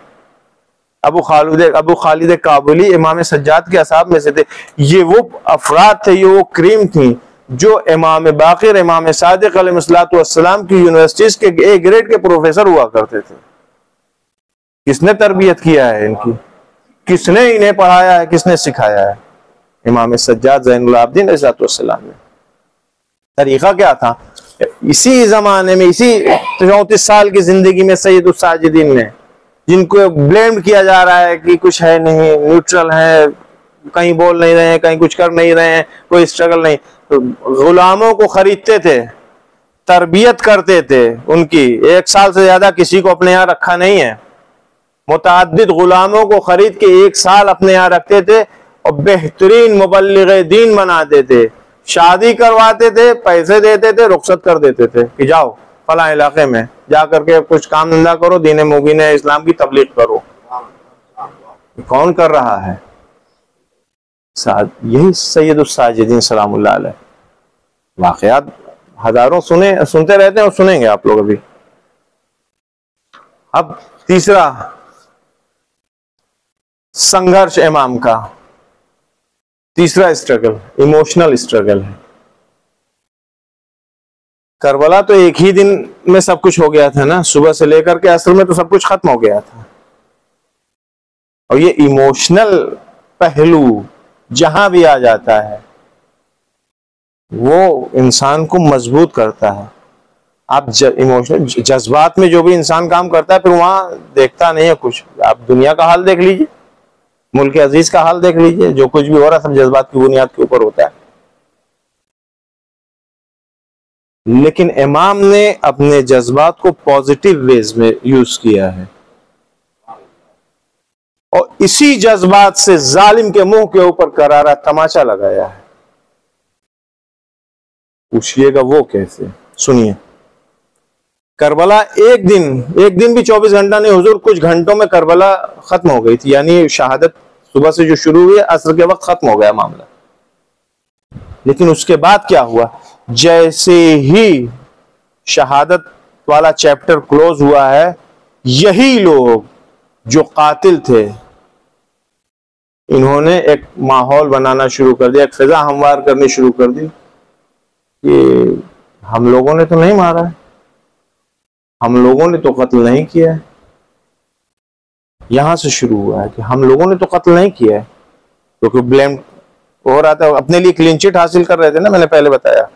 अबू खालिद काबुली इमाम सज्जाद के असहाब में से थे। ये वो अफराद थे, ये वो क्रीम थी जो इमाम बाक़िर, इमाम सादिक अलैहिस्सलातु वस्सलाम की यूनिवर्सिटीज के ए ग्रेड के प्रोफेसर हुआ करते थे। किसने तरबियत किया है इनकी? किसने इन्हें पढ़ाया है? किसने सिखाया है? इमाम सज्जाद ज़ैनुल आबिदीन अलैहिस्सलातु वस्सलाम ने। तरीका क्या था? इसी जमाने में, इसी 34 साल की जिंदगी में सैयदुस साजिदीन ने, जिनको ब्लेम किया जा रहा है कि कुछ है नहीं, न्यूट्रल है, कहीं बोल नहीं रहे हैं, कहीं कुछ कर नहीं रहे हैं, कोई स्ट्रगल नहीं, तो गुलामों को खरीदते थे, तरबियत करते थे उनकी। 1 साल से ज्यादा किसी को अपने यहाँ रखा नहीं है। मुतअद्दिद गुलामों को खरीद के 1 साल अपने यहाँ रखते थे और बेहतरीन मुबल्लिग़े दीन बनाते थे, शादी करवाते थे, पैसे देते थे, रुखसत कर देते थे कि जाओ फला इलाके में जा करके कुछ काम धंधा करो, दीन मुबीन इस्लाम की तबलीग करो। कौन कर रहा है? यही सैयदुस साजिदीन सलामुल्लाह अलैह। वाक़यात हजारों सुनते रहते हैं और सुनेंगे आप लोग अभी। अब तीसरा संघर्ष इमाम का, तीसरा स्ट्रगल, इमोशनल स्ट्रगल है। करबला तो एक ही दिन में सब कुछ हो गया था ना, सुबह से लेकर के असर में तो सब कुछ खत्म हो गया था। और ये इमोशनल पहलू जहां भी आ जाता है वो इंसान को मजबूत करता है। आप इमोशनल जज्बात में जो भी इंसान काम करता है फिर वहां देखता नहीं है कुछ। आप दुनिया का हाल देख लीजिए, मुल्क अजीज का हाल देख लीजिए, जो कुछ भी हो रहा है सब जज्बात की बुनियाद के ऊपर होता है। लेकिन इमाम ने अपने जज्बात को पॉजिटिव वेज में यूज किया है और इसी जज्बात से जालिम के मुंह के ऊपर करारा तमाचा लगाया है। पूछिएगा वो कैसे? सुनिए। करबला एक दिन भी 24 घंटा नहीं हुजूर, कुछ घंटों में करबला खत्म हो गई थी। यानी शहादत सुबह से जो शुरू हुई असर के वक्त खत्म हो गया मामला। लेकिन उसके बाद क्या हुआ? जैसे ही शहादत वाला चैप्टर क्लोज हुआ है, यही लोग जो कातिल थे इन्होंने एक माहौल बनाना शुरू कर दिया, एक फिजा हमवार करनी शुरू कर दी कि हम लोगों ने तो नहीं मारा है, हम लोगों ने तो कत्ल नहीं किया है। यहां से शुरू हुआ है कि हम लोगों ने तो कत्ल नहीं किया है, क्योंकि ब्लेम हो रहा था, अपने लिए क्लीन चिट हासिल कर रहे थे ना। मैंने पहले बताया,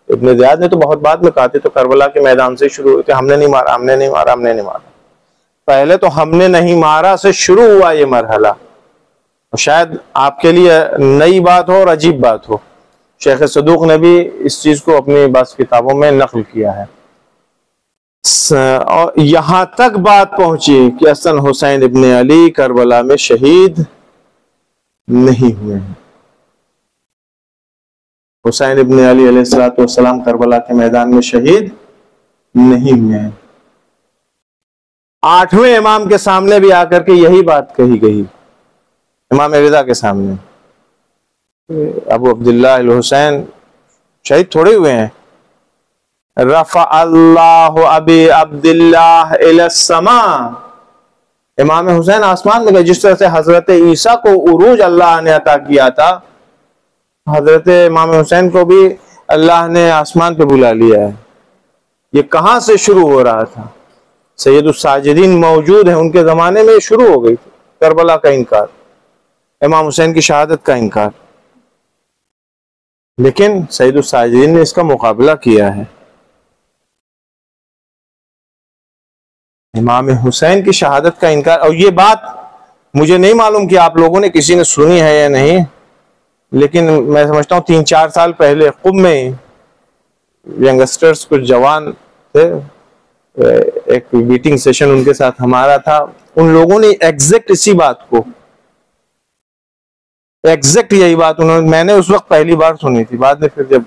इब्न ज़ियाद ने तो बहुत बाद में कहा थे, तो करबला के मैदान से शुरू हुए थे, हमने नहीं मारा, हमने नहीं मारा, हमने नहीं मारा। पहले तो हमने नहीं मारा से शुरू हुआ ये मरहला। शायद आपके लिए नई बात हो और अजीब बात हो, शेख सदूक ने भी इस चीज को अपनी बस किताबों में नकल किया है। और यहां तक बात पहुंची कि हसन हुसैन इब्न अली करबला में शहीद नहीं हुए हैं। हुसैन इब्न अली अलैहिस्सलातु वस्सलाम करबला के मैदान में शहीद नहीं हुए हैं। 8वें इमाम के सामने भी आकर के यही बात कही गई, इमाम रिजा के सामने। अबू अब्दुल्लाह अल हुसैन शहीद थोड़े हुए हैं। रफ़ा अल्लाह अबी अब्दुल्लाह इलस्समा, इमाम हुसैन आसमान में गए। जिस तरह से हजरत ईसा को उरूज अल्लाह ने अता किया था, हजरत इमाम हुसैन को भी अल्लाह ने आसमान पे बुला लिया है। ये कहां से शुरू हो रहा था? सैयदुस साजिदीन मौजूद है, उनके जमाने में शुरू हो गई थी करबला का इनकार, इमाम हुसैन की शहादत का इनकार। लेकिन सैयदुस साजिदीन ने इसका मुकाबला किया है। इमाम हुसैन की शहादत का इनकार, और ये बात मुझे नहीं मालूम कि आप लोगों ने किसी ने सुनी है या नहीं, लेकिन मैं समझता हूँ 3-4 साल पहले कुब में यंगस्टर्स कुछ जवान थे, एक मीटिंग सेशन उनके साथ हमारा था। उन लोगों ने एग्जैक्ट इसी बात को, एग्जैक्ट यही बात उन्होंने, मैंने उस वक्त पहली बार सुनी थी, बाद में फिर जब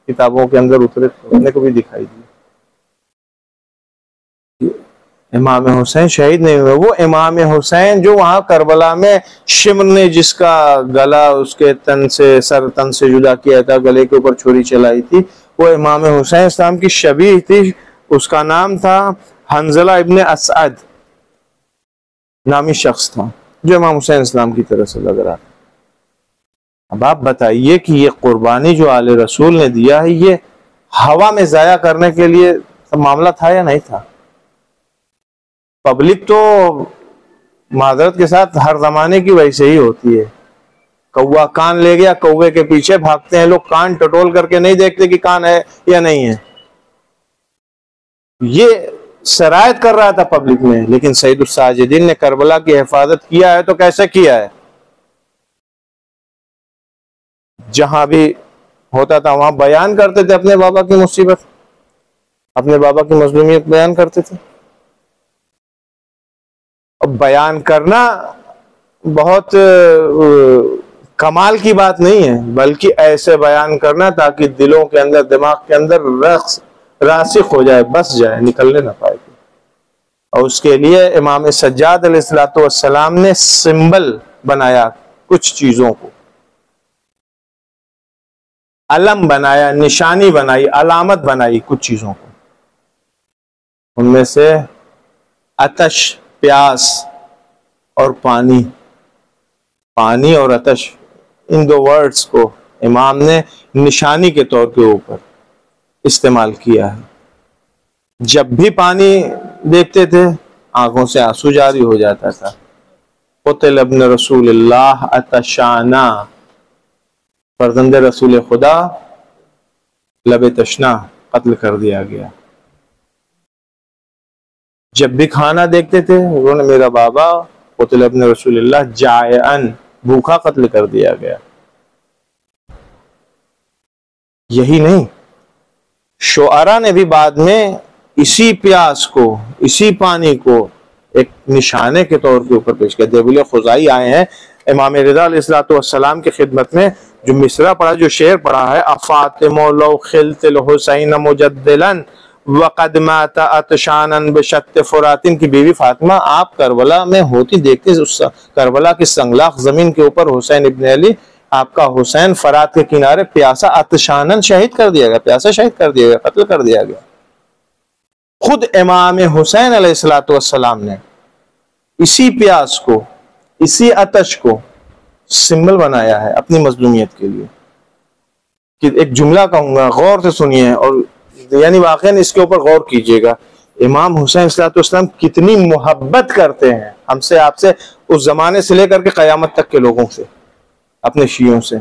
किताबों के अंदर उतरे तो मैंने को भी दिखाई दी। इमाम हुसैन शहीद नहीं हुए, वो इमाम हुसैन जो वहां करबला में शिमर ने जिसका गला उसके तन से जुदा किया था, गले के ऊपर छुरी चलाई थी, वो इमाम हुसैन इस्लाम की शबीह थी। उसका नाम था हंजला इब्ने असअद, नामी शख्स था जो इमाम हुसैन इस्लाम की तरह से लग रहा था। अब आप बताइए कि ये कुर्बानी जो आले रसूल ने दिया है, ये हवा में जाया करने के लिए मामला था या नहीं था? पब्लिक तो माजरत के साथ हर जमाने की वैसे ही होती है। कौवा कान ले गया, कौवे के पीछे भागते हैं लोग, कान टटोल करके नहीं देखते कि कान है या नहीं है। ये शरायत कर रहा था पब्लिक में, लेकिन सैयदुस साजिदीन ने करबला की हिफाजत किया है। तो कैसे किया है? जहां भी होता था वहां बयान करते थे अपने बाबा की मुसीबत, अपने बाबा की मजलूमियत बयान करते थे। अब बयान करना बहुत कमाल की बात नहीं है, बल्कि ऐसे बयान करना ताकि दिलों के अंदर, दिमाग के अंदर रासिख हो जाए, बस जाए, निकलने ना पाए। और उसके लिए इमाम सज्जाद अलैहिस्सलाम ने सिंबल बनाया, कुछ चीजों को अलम बनाया, निशानी बनाई, अलामत बनाई कुछ चीजों को। उनमें से अतश, प्यास और पानी, पानी और अतश, इन दो वर्ड्स को इमाम ने निशानी के तौर के ऊपर इस्तेमाल किया है। जब भी पानी देखते थे आंखों से आंसू जारी हो जाता था। क़ुतिल इब्न रसूलिल्लाह अतशाना, फर्जंदे रसूल खुदा लबे तशना कत्ल कर दिया गया। जब भी खाना देखते थे उन्होंने, मेरा बाबा क़ुतिल इब्न रसूलिल्लाह जायअन, भूखा कत्ल कर दिया गया। यही नहीं, शुआरा ने भी बाद में इसी प्यास को, इसी पानी को एक निशाने के तौर के ऊपर पेश किया। देबुल खुजाई आए हैं इमाम रिज़ा अलैहिस्सलाम की खिदमत में, जो मिसरा पढ़ा, जो शेर पढ़ा है, अफातिमो लौ खिलतिल हुसैन मुजद्दिलन वक़द माता अतशानन बिशत्त फुरातिन की बीवी फातिमा, आप करबला में होती देखते, उस करबला की संगलाख जमीन के ऊपर हुसैन इब्न अली, आपका हुसैन फरात के किनारे प्यासा, अतशानन शहीद कर दिया गया, प्यासा शहीद कर दिया गया, कत्ल कर दिया गया। खुद इमाम हुसैन अलैहिस्सलाम ने इसी प्यास को, इसी अतश को सिंबल बनाया है अपनी मजलूमियत के लिए। कि एक जुमला कहूंगा, गौर से सुनिए, और यानी वाकई इसके ऊपर गौर कीजिएगा। इमाम हुसैन अलैहिस्सलाम कितनी मोहब्बत करते हैं हमसे, आपसे, उस जमाने से लेकर के कयामत तक के लोगों से, अपने शियों से।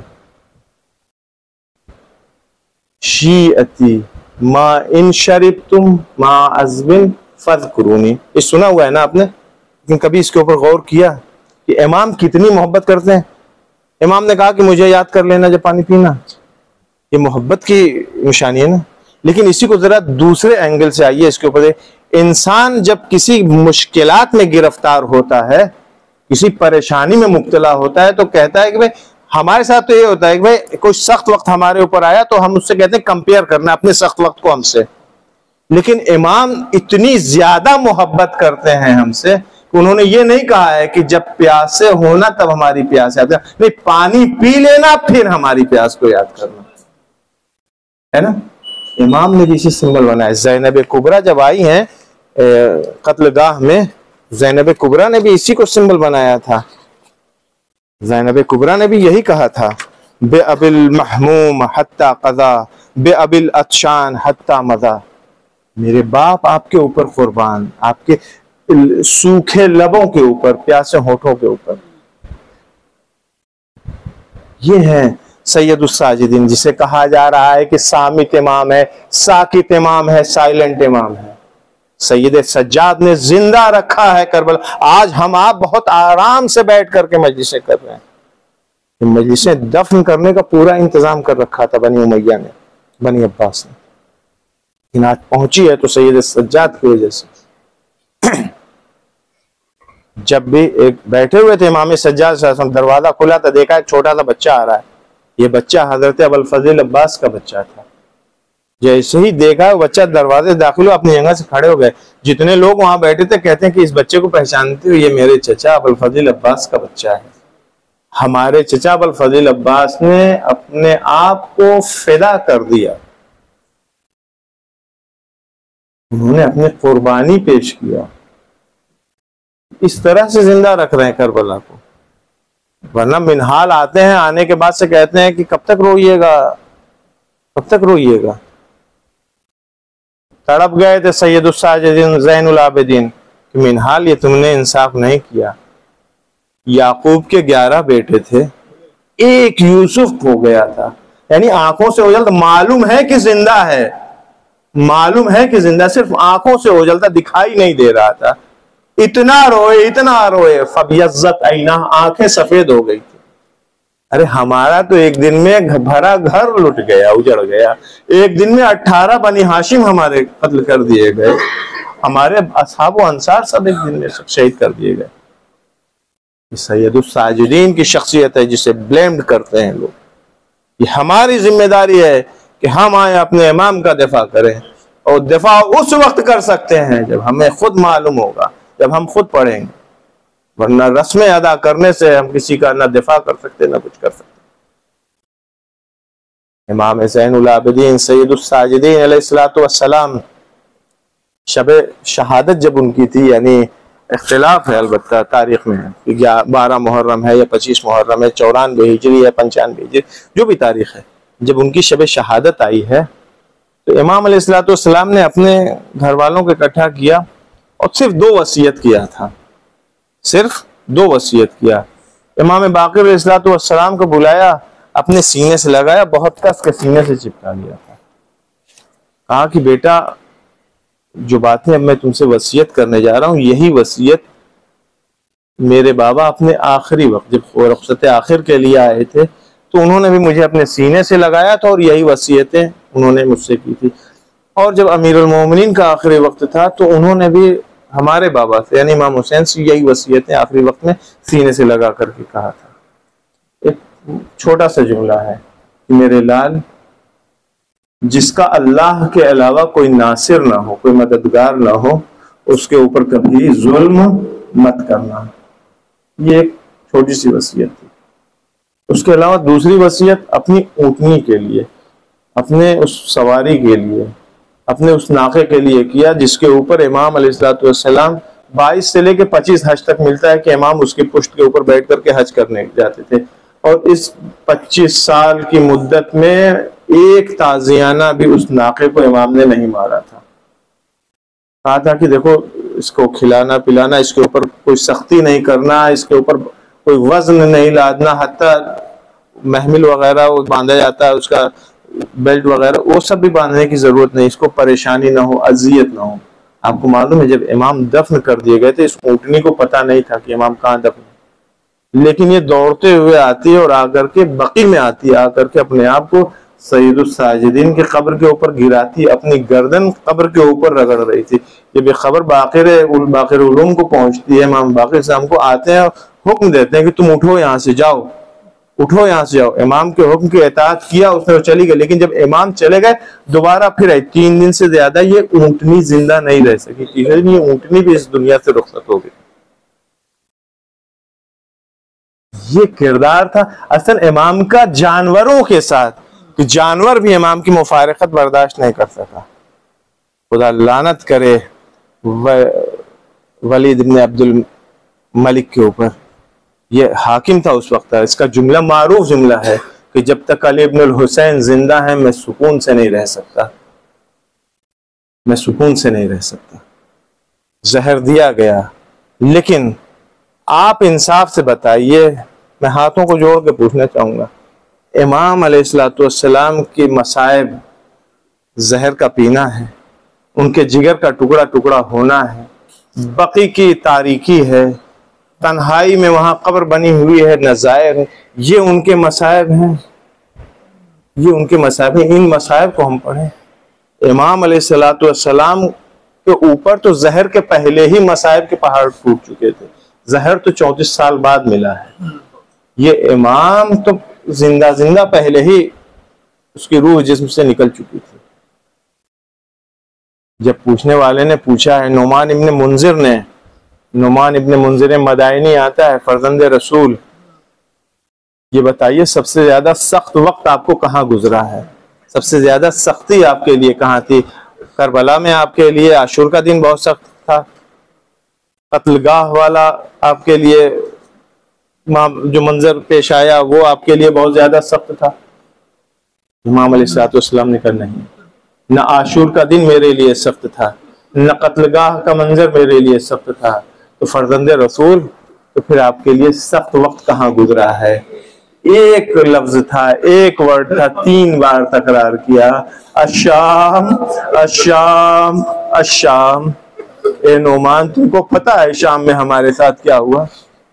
शीअती मा इन शरिबतुम मा अज़बिन फज़कुरूनी, ये सुना हुआ है ना आपने, लेकिन कभी इसके ऊपर गौर किया कि इमाम कितनी मोहब्बत करते हैं। इमाम ने कहा कि मुझे याद कर लेना जब पानी पीना, ये मोहब्बत की निशानी है ना। लेकिन इसी को जरा दूसरे एंगल से आइए इसके ऊपर। इंसान जब किसी मुश्किलात में गिरफ्तार होता है, किसी परेशानी में मुब्तला होता है, तो कहता है कि भाई, हमारे साथ तो ये होता है कि भाई कोई सख्त वक्त हमारे ऊपर आया तो हम उससे कहते हैं कंपेयर करना अपने सख्त वक्त को हमसे, लेकिन इमाम इतनी ज्यादा मोहब्बत करते हैं हमसे कि उन्होंने ये नहीं कहा है कि जब प्यासे होना तब हमारी प्यास याद करना, नहीं, पानी पी लेना फिर हमारी प्यास को याद करना, है ना। इमाम ने भी इसी सिंबल बनाया। ज़ैनब कुबरा जब आई हैं कत्लगाह में, ज़ैनब कुबरा ने भी इसी को सिंबल बनाया था। ज़ैनब कुबरा ने भी यही कहा था, बे अबिल महमूम हत्ता कज़ा, बे अबिल अतशान हत्ता मज़ा। मेरे बाप आपके ऊपर कुर्बान, आपके सूखे लबों के ऊपर, प्यासे होठों के ऊपर। ये है सैयदुस साजिदीन, जिसे कहा जा रहा है कि सामित इमाम है, साकित इमाम है, साइलेंट इमाम है। सैयद सज्जाद ने जिंदा रखा है करबला। आज हम आप बहुत आराम से बैठ करके मजलिसें कर रहे हैं। मजलिसें दफन करने का पूरा इंतजाम कर रखा था बनी उमैया ने, बनी अब्बास ने, लेकिन आज पहुंची है तो सैयद सज्जाद की वजह से। जब भी एक बैठे हुए थे इमाम सज्जाद, दरवाजा खुला था, देखा एक छोटा सा बच्चा आ रहा है। ये बच्चा हजरत अबुल फजल अब्बास का बच्चा था। जैसे ही देखा बच्चा दरवाजे दाखिल हुआ, अपनी जगह से खड़े हो गए। जितने लोग वहां बैठे थे कहते हैं कि इस बच्चे को पहचानते हो, ये मेरे चचा अबुल फजल अब्बास का बच्चा है। हमारे चचा अबुल फजल अब्बास ने अपने आप को फिदा कर दिया, उन्होंने अपनी कुर्बानी पेश किया। इस तरह से जिंदा रख रहे हैं करबला को। वरना मिनहाल आते हैं, आने के बाद से कहते हैं कि कब तक रोइएगा, कब तक रोइएगा। तड़प गए थे सैयदुस साजिदीन ज़ैनुल आबिदीन कि मिनहाल ये तुमने इंसाफ नहीं किया। याकूब के 11 बेटे थे, एक यूसुफ हो गया था, यानी आंखों से ओझल था। मालूम है कि जिंदा है, मालूम है कि जिंदा, सिर्फ आंखों से ओझल था, दिखाई नहीं दे रहा था। इतना रोए, इतना रोए, फबियज़्ज़त ऐना, आंखें सफेद हो गई थी। अरे हमारा तो एक दिन में भरा घर लुट गया, उजड़ गया। एक दिन में 18 बनी हाशिम हमारे कत्ल कर दिए गए, हमारे असहाब व अंसार सब एक दिन में शहीद कर दिए गए। सैयदुस साजिदीन की शख्सियत है जिसे ब्लेम्ड करते हैं लोग। ये हमारी जिम्मेदारी है कि हम आए अपने इमाम का दिफा करें, और दिफा उस वक्त कर सकते हैं जब हमें खुद मालूम होगा, जब हम खुद पढ़ेंगे। वरना रस्में अदा करने से हम किसी का ना दिफा कर सकते ना कुछ कर सकते। इमाम ज़ैनुल आबिदीन सैयदुस साजिदीन अलैहिस्सलातु वस्सलाम, शब शहादत जब उनकी थी, यानी इख्तिलाफ है अलबत्ता तारीख में कि 12 मुहर्रम है या 25 मुहर्रम है, 94 हिजरी है 95 हिजरी, जो भी तारीख है, जब उनकी शब शहादत आई है तो इमाम अलैहिस्सलातु वस्सलाम ने अपने घर वालों को इकट्ठा किया और सिर्फ 2 वसीयत किया था, सिर्फ 2 वसीयत किया। इमाम बाक़िर अलैहिस्सलातु वस्सलाम को बुलाया, अपने सीने से लगाया, बहुत कस के सीने से चिपका लिया था। कहा कि बेटा, जो बातें अब मैं तुमसे वसीयत करने जा रहा हूं, यही वसीयत मेरे बाबा अपने आखिरी वक्त जब रुखसत आखिर के लिए आए थे तो उन्होंने भी मुझे अपने सीने से लगाया था और यही वसीयतें उन्होंने मुझसे की थी। और जब अमीरुल मोमिनीन का आखिरी वक्त था तो उन्होंने भी हमारे बाबा से यानी इमाम हुसैन से यही वसीयतें आखिरी वक्त में सीने से लगा करके कहा था। एक छोटा सा जुमला है कि मेरे लाल, जिसका अल्लाह के अलावा कोई नासिर ना हो, कोई मददगार ना हो, उसके ऊपर कभी जुल्म मत करना। ये एक छोटी सी वसीयत थी। उसके अलावा दूसरी वसीयत अपनी ऊँटनी के लिए, अपने उस सवारी के लिए, अपने उस नाके के लिए किया जिसके ऊपर इमाम अलैहिस्सलातु वस्सलाम 22 से लेके 25 हज तक मिलता है कि इमाम उसके पुश्त के ऊपर बैठ करके हज करने जाते थे। और इस 25 साल की मुद्दत में एक ताजियाना भी उस नाके को इमाम ने नहीं मारा था। कहा था कि देखो, इसको खिलाना पिलाना, इसके ऊपर कोई सख्ती नहीं करना, इसके ऊपर कोई वजन नहीं लादना, हत्ता महमिल वगैरह वो बांधा जाता है, उसका बेल्ट वगैरह वो सब भी बांधने की जरूरत नहीं, इसको परेशानी ना हो, अजियत ना हो। आपको मालूम है जब इमाम दफन कर दिए गए थे, इस ऊँटनी को पता नहीं था कि इमाम कहाँ दफन, लेकिन ये दौड़ते हुए आती है और आकर के बकी में आती है, आकर के अपने आप को सैयदुस साजिदीन के कब्र के ऊपर गिराती, अपनी गर्दन कब्र के ऊपर रगड़ रही थी। जब ये खबर बाक़िर उलूम को पहुंचती है, इमाम बाक़िर साहब को आते हैं, हुक्म देते हैं कि तुम उठो, यहाँ से जाओ, उठो यहाँ से जाओ। इमाम के हुक्म की इताअत किया उसने, वो चली गई। लेकिन जब इमाम चले गए दोबारा फिर आई। 3 दिन से ज्यादा ये ऊंटनी जिंदा नहीं रह सकी थी, ये ऊंटनी भी इस दुनिया से रुखसत हो गई। ये किरदार था असल इमाम का जानवरों के साथ, कि जानवर भी इमाम की मुफारकत बर्दाश्त नहीं कर सका। खुदा लानत करे वलीद इब्न अब्दुल मलिक के ऊपर। ये हाकिम था उस वक्त। इसका जुमला मारूफ जुमला है कि जब तक अली इब्न हुसैन जिंदा है मैं सुकून से नहीं रह सकता, मैं सुकून से नहीं रह सकता। जहर दिया गया। लेकिन आप इंसाफ से बताइए, मैं हाथों को जोड़ के पूछना चाहूंगा, इमाम अलैहिस्सलाम की मसाइब जहर का पीना है, उनके जिगर का टुकड़ा टुकड़ा होना है, बकी की तारीकी है, तन्हाई में वहां कब्र बनी हुई है, नज़ायर है, ये उनके मसाइब हैं, ये उनके मसाइब हैं। इन मसाइब को हम पढ़ें। इमाम अलैहिस्सलाम के ऊपर तो जहर के पहले ही मसाइब के पहाड़ टूट चुके थे। जहर तो 34 साल बाद मिला है। ये इमाम तो जिंदा जिंदा पहले ही उसकी रूह जिस्म से निकल चुकी थी। जब पूछने वाले ने पूछा है, नुमान इब्न मुंजिर ने, नुमान इब्न मुंजिर मदायनी आता है, फर्जंद रसूल, ये बताइए सबसे ज्यादा सख्त वक्त आपको कहाँ गुजरा है, सबसे ज्यादा सख्ती आपके लिए कहाँ थी? करबला में आपके लिए आशूर का दिन बहुत सख्त था, कत्लगाह वाला आपके लिए जो मंजर पेश आया वो आपके लिए बहुत ज्यादा सख्त था। इमाम अलैहिस्सलाम ने कहा नहीं, न आशूर का दिन मेरे लिए सख्त था, न कत्लगाह का मंजर मेरे लिए सख्त था। तो फर्जंद रसूल, तो फिर आपके लिए सख्त वक्त कहाँ गुजरा है? एक लफ्ज था, एक वर्ड था, 3 बार तकरार किया, अशाम अशाम अशाम। ए नोमान, तुमको पता है शाम में हमारे साथ क्या हुआ?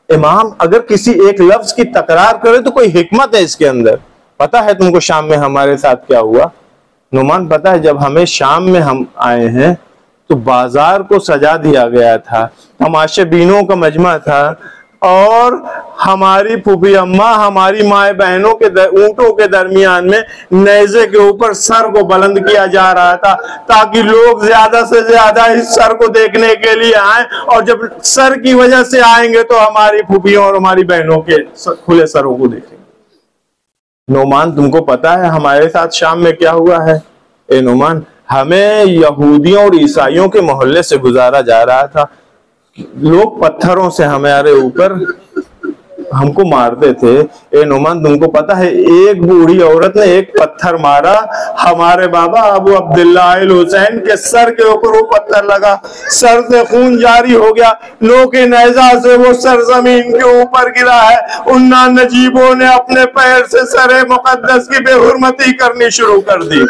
इमाम अगर किसी एक लफ्ज की तकरार करे तो कोई हिकमत है इसके अंदर। पता है तुमको शाम में हमारे साथ क्या हुआ? नोमान, पता है जब हमें शाम में हम आए हैं तो बाजार को सजा दिया गया था, तमाशे बीनों का मजमा था, और हमारी फूफी अम्मा हमारी माए बहनों के ऊंटों के दरमियान में नेज़े के ऊपर सर को बुलंद किया जा रहा था ताकि लोग ज्यादा से ज्यादा इस सर को देखने के लिए आए, और जब सर की वजह से आएंगे तो हमारी फूफियों और हमारी बहनों के खुले सरों को देखेंगे। नोमान, तुमको पता है हमारे साथ शाम में क्या हुआ है? ए नोमान, हमें यहूदियों और ईसाइयों के मोहल्ले से गुजारा जा रहा था, लोग पत्थरों से हमारे ऊपर हमको मारते थे। ए नोमान, तुमको पता है एक बूढ़ी औरत ने एक पत्थर मारा, हमारे बाबा अबू अब्दुल्ला अल हुसैन के सर के ऊपर वो पत्थर लगा, सर से खून जारी हो गया, लोग के नेज़ा से वो सर जमीन के ऊपर गिरा है। उन्ना नजीबों ने अपने पैर से सरे मुकद्दस की बेहुरमती करनी शुरू कर दी।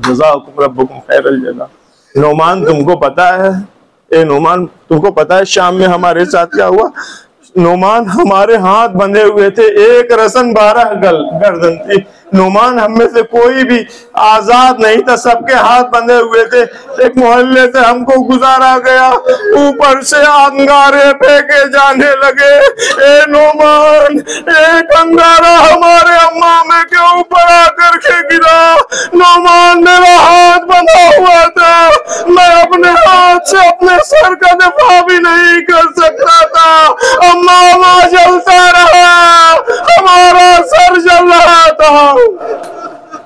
जज़ाकुम रब्बुकुम खैरल जज़ा। नोमान, तुमको पता है, ए नोमान, तुमको पता है शाम में हमारे साथ क्या हुआ? नोमान, हमारे हाथ बंधे हुए थे, एक रसन 12 गर्दन थी। नोमान, हम में से कोई भी आजाद नहीं था, सबके हाथ बंधे हुए थे। एक मोहल्ले से हमको गुजारा गया, ऊपर से अंगारे फेंके जाने लगे। ए नोमान, एक अंगारा हमारे अम्मा में के ऊपर आकर के गिरा। नोमान, मेरा हाथ बंधा हुआ था, मैं अपने हाथ से अपने सर का दफा भी नहीं कर सकता था। अम्मा जलता रहा, हमारा सर जल रहा था।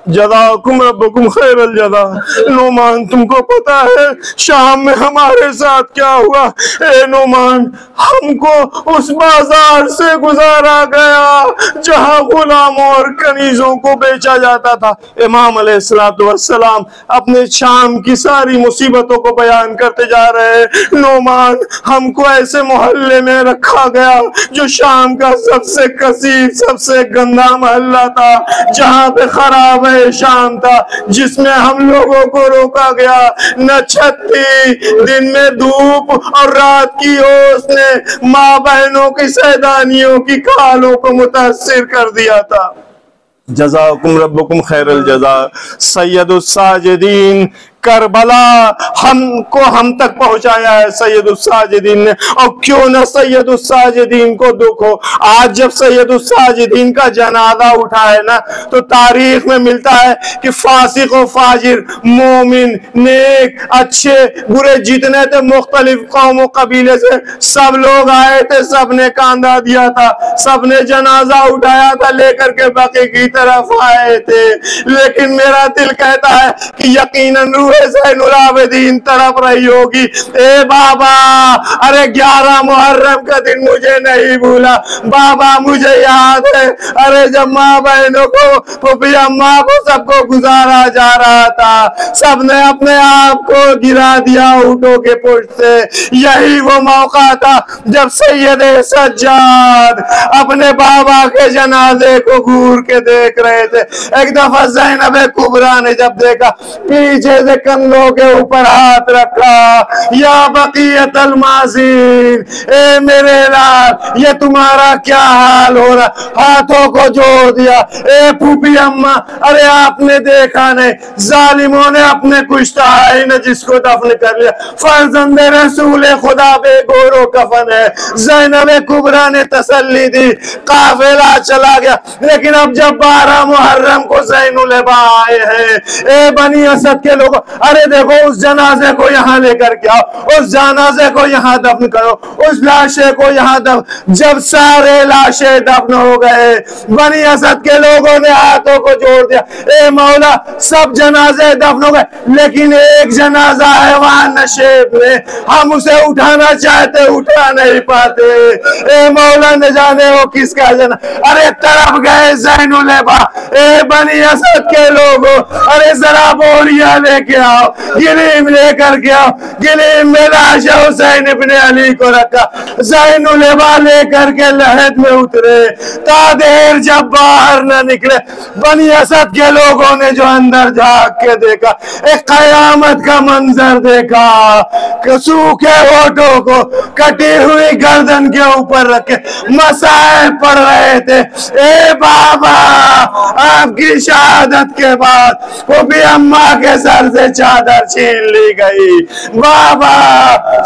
जज़ाकुम रब्बुकुम खैरल जज़ा। नोमान, तुमको पता है शाम में हमारे साथ क्या हुआ? ए नोमान, हमको उस बाजार से गुजारा गया जहां गुलामों और कनीजों को बेचा जाता था। इमाम अलैहिस्सलाम अपने शाम की सारी मुसीबतों को बयान करते जा रहे हैं। नोमान, हमको ऐसे मोहल्ले में रखा गया जो शाम का सबसे कसीर, सबसे गंदा मोहल्ला था, जहां पे खराब शाम था, जिसमें हम लोगों को रोका गया। न छत थी, दिन में धूप और रात की ओस ने माँ बहनों की सैदानियों की खालों को मुतासिर कर दिया था। जज़ाकुम रब्बुकुम खैरल जज़ा। सैयदुस साजिदीन करबला हमको हम तक पहुंचाया है सैयदुस्साजिदीन ने, और क्यों न सैयदुस्साजिदीन को दुख हो। आज जब सैयदुस्साजिदीन का जनाजा उठा है ना, तो तारीख में मिलता है कि फासिक व फाजिर, मोमिन, नेक, अच्छे बुरे जितने थे मुख्तलिफ कौम व कबीले से सब लोग आए थे, सबने कांधा दिया था, सबने जनाजा उठाया था, लेकर के बकी की तरफ आए थे। लेकिन मेरा दिल कहता है कि यकीनन रूह ज़ैनुल आबिदीन तड़प रही होगी, ए बाबा अरे 11 मुहर्रम का दिन मुझे नहीं भूला बाबा, मुझे याद है अरे जब माँ बहनों को, फूफी अम्मा को, सबको गुजारा जा रहा था, सबने अपने आप को गिरा दिया ऊँटों के पुष्ट से। यही वो मौका था जब सैयद सज्जाद अपने बाबा के जनाजे को घूर के देख रहे थे। एक दफा ज़ैनब कुबरा ने जब देखा, पीछे से कंधों के ऊपर हाथ रखा, या बक़ियतल माज़ीन, ए मेरे लाल ये तुम्हारा क्या हाल हो रहा, हाथों को जोड़ दिया। ए फूफी अम्मा, अरे आपने देखा नहीं, जालिमों ने अपने कुश्ता है न जिसको दफन कर लिया, फर्जंदे रसूल खुदा बेगोरो कफन है। ज़ैनब कुबरा ने तसल्ली दी, काफिला चला गया। लेकिन अब जब 12 मुहर्रम को ज़ैनुल अबा आए हैं, ए बनी असद के लोगों, अरे देखो उस जनाजे को यहाँ लेकर के आओ, उस जनाजे को यहाँ दफन करो, उस लाशे को यहाँ दफन। जब सारे लाशें दफन हो गए, बनी असद के लोगों ने हाथों को जोड़ दिया, ए मौला सब जनाजे दफन हो गए, लेकिन एक जनाजा है वहां नशेब में, हम उसे उठाना चाहते उठा नहीं पाते। ए मौला न जाने वो किसका जना, अरे तरफ गए ज़ैनुल अबा, ए बनी असद के लोगों, अरे जरा बोरिया लेके आओ, गिलीम लेकर के आओ। गिलीम में लाश हुसैन इब्ने अली को रखा, ज़ैनुल अबा लेकर के लहद में उतरे। तादेर जब बाहर न निकले, बनी असद के लोगों ने जो अंदर झांक के देखा, एक कयामत का मंजर देखा, सूखे होठों को कटी हुई गर्दन के ऊपर रखे मसाए पड़ रहे थे। ए बाबा आपकी शहादत के बाद फूफी अम्मा के सर से चादर छीन ली गई, बाबा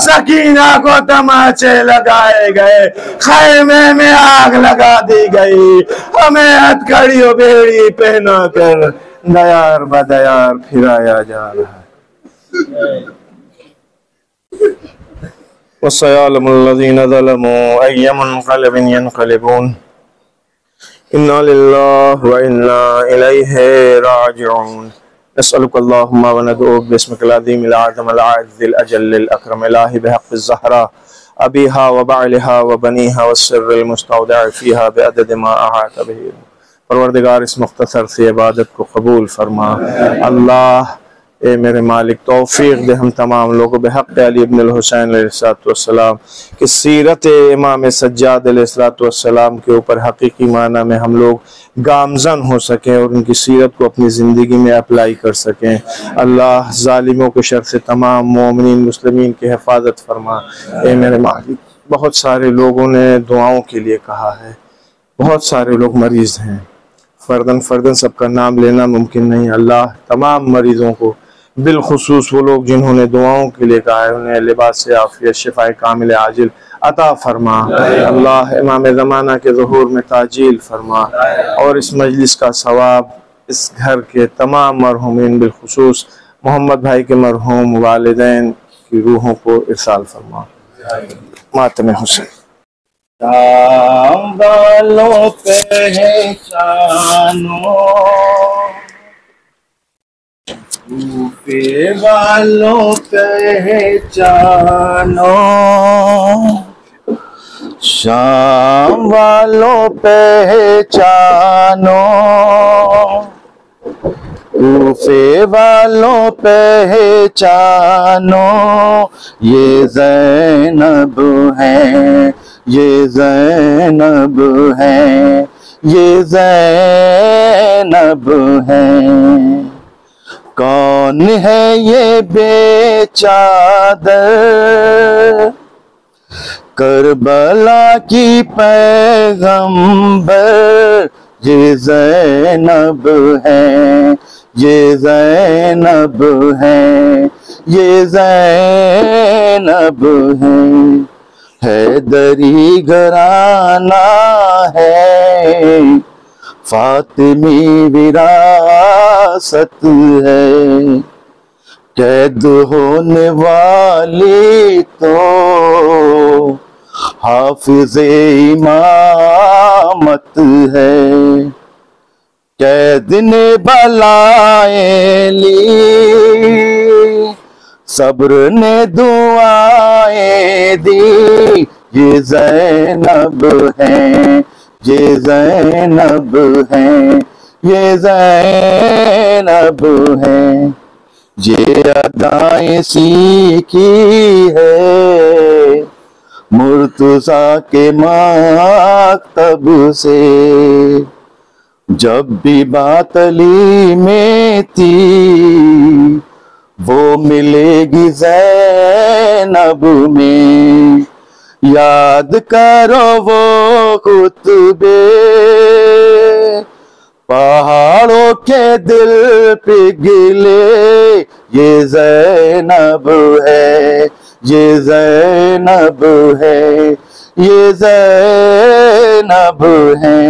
सकीना को तमाचे लगाए गए, खैमे में आग लगा दी गई, हमें हथकड़ी बेड़ी पहना कर दयार बदयार फिराया जा रहा है। वस्सयालमुल्लज़ीना ज़लमू अय्य मुनक़लिबिन यनक़लिबून, इन्ना लिल्लाहि व इन्ना इलैहि राजिऊन। नस्अलुकल्लाहुम्मा व नदउक बिस्मिकल अज़ीमिल अज़मल अज़्ज़िल अजल्लिल अकरम इलाही बिहक़्क़ि ज़हरा अबीहा व बालिहा व बनीहा व सिर्रिल मुस्तौदअ फ़ीहा बिअदद मा अहात बिही। परवरदिगार इस मुख्तसर सी इबादत को कबूल फरमा। अल्लाह ए मेरे मालिक तौफीक दे हम तमाम लोगों बेहक़ अली इब्न हुसैन अलैहिस्सलाम की सीरत इमाम सज्जाद अलैहिस्सलाम के ऊपर हकीकी माना में हम लोग गामज़न हो सकें और उनकी सीरत को अपनी ज़िंदगी में अप्लाई कर सकें। अल्लाह ज़ालिमों के शर से तमाम मोमिनीन मुस्लिमीन की हिफाजत फरमा। ए मेरे मालिक बहुत सारे लोगों ने दुआओं के लिए कहा है, बहुत सारे लोग मरीज़ हैं, फ़र्दन फ़र्दन सबका नाम लेना मुमकिन नहीं। अल्लाह तमाम मरीज़ों को बिलखुसूस वो लोग जिन्होंने दुआओं के लिए कहा है उन्हें लिबास आफियत शिफाए कामिल आजिल अता फरमा। अल्लाह इमाम ज़माना के ज़ुहूर में ताजील फरमा और इस मजलिस का सवाब इस घर के तमाम मरहूमीन बिलखुसूस मोहम्मद भाई के मरहूम वालिदैन की रूहों को इरसाल फरमा। मातम हुसैन बालों पहचानो, कूफे वालों पहचानो, शाम वालों पहचानो, कूफे वालों पहचानो, ये ज़ैनब हैं, ये ज़ैनब हैं, ये ज़ैनब हैं। कौन है ये बेचादर, करबला की पैगंबर, ये ज़ैनब है, ये ज़ैनब है, ये ज़ैनब है। हैदरी घराना है, फातिमी विरासत है। कैद होने वाली तो हाफिज़े इमामत है। कैद ने बलाएं ली, सब्र ने दुआएं दी। ये ज़ैनब है, ये ज़ैनब है, ये ज़ैनब है। ये अदाएं सीखी है मुर्तज़ा के माक्तब से। जब भी बात अली में थी, वो मिलेगी ज़ैनब में। याद करो वो खुतबे, पहाड़ों के दिल पिघले। ये ज़ैनब है, ये ज़ैनब है, ये ज़ैनब है।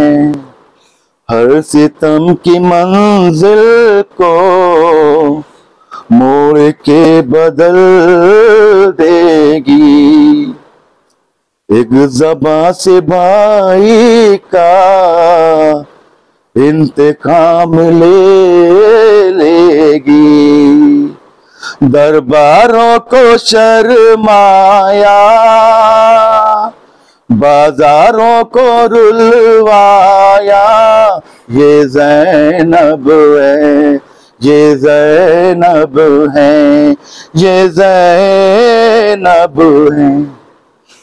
हर सितम की मंजिल को मोड़ के बदल देगी। एक ज़बां से भाई का इंतकाम ले लेगी। दरबारों को शर्माया, बाजारों को रुलवाया। ये ज़ैनब है, ये ज़ैनब है, ये ज़ैनब है।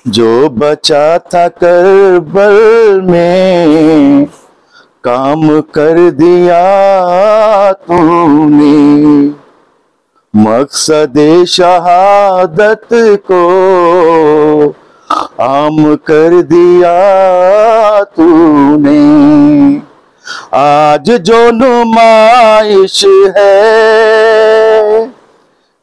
जो बचा था करबल में, काम कर दिया तूने। मकसद शहादत को आम कर दिया तूने। आज जो नुमाइश है,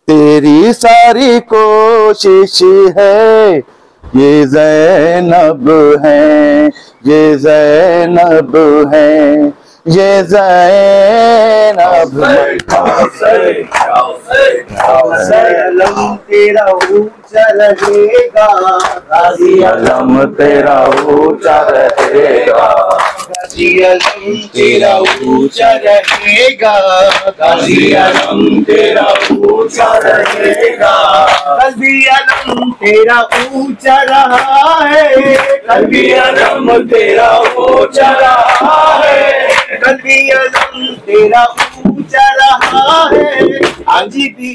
तेरी सारी कोशिश है। ये ज़ैनब है, ये ज़ैनब है, ये ज़ैनब है। अलम तेरा ऊंचा रहेगा, गाज़ी अलम तेरा ऊंचा रहेगा, गाज़ी अलम तेरा ऊंचा रहेगा, गाज़ी अलम तेरा ऊंचा रहेगा। गाज़ी अलम तेरा ऊंचा रहा है, गाज़ी अलम तेरा ऊंचा रहा है, गाज़ी अलम तेरा ऊंचा रहा है। आज भी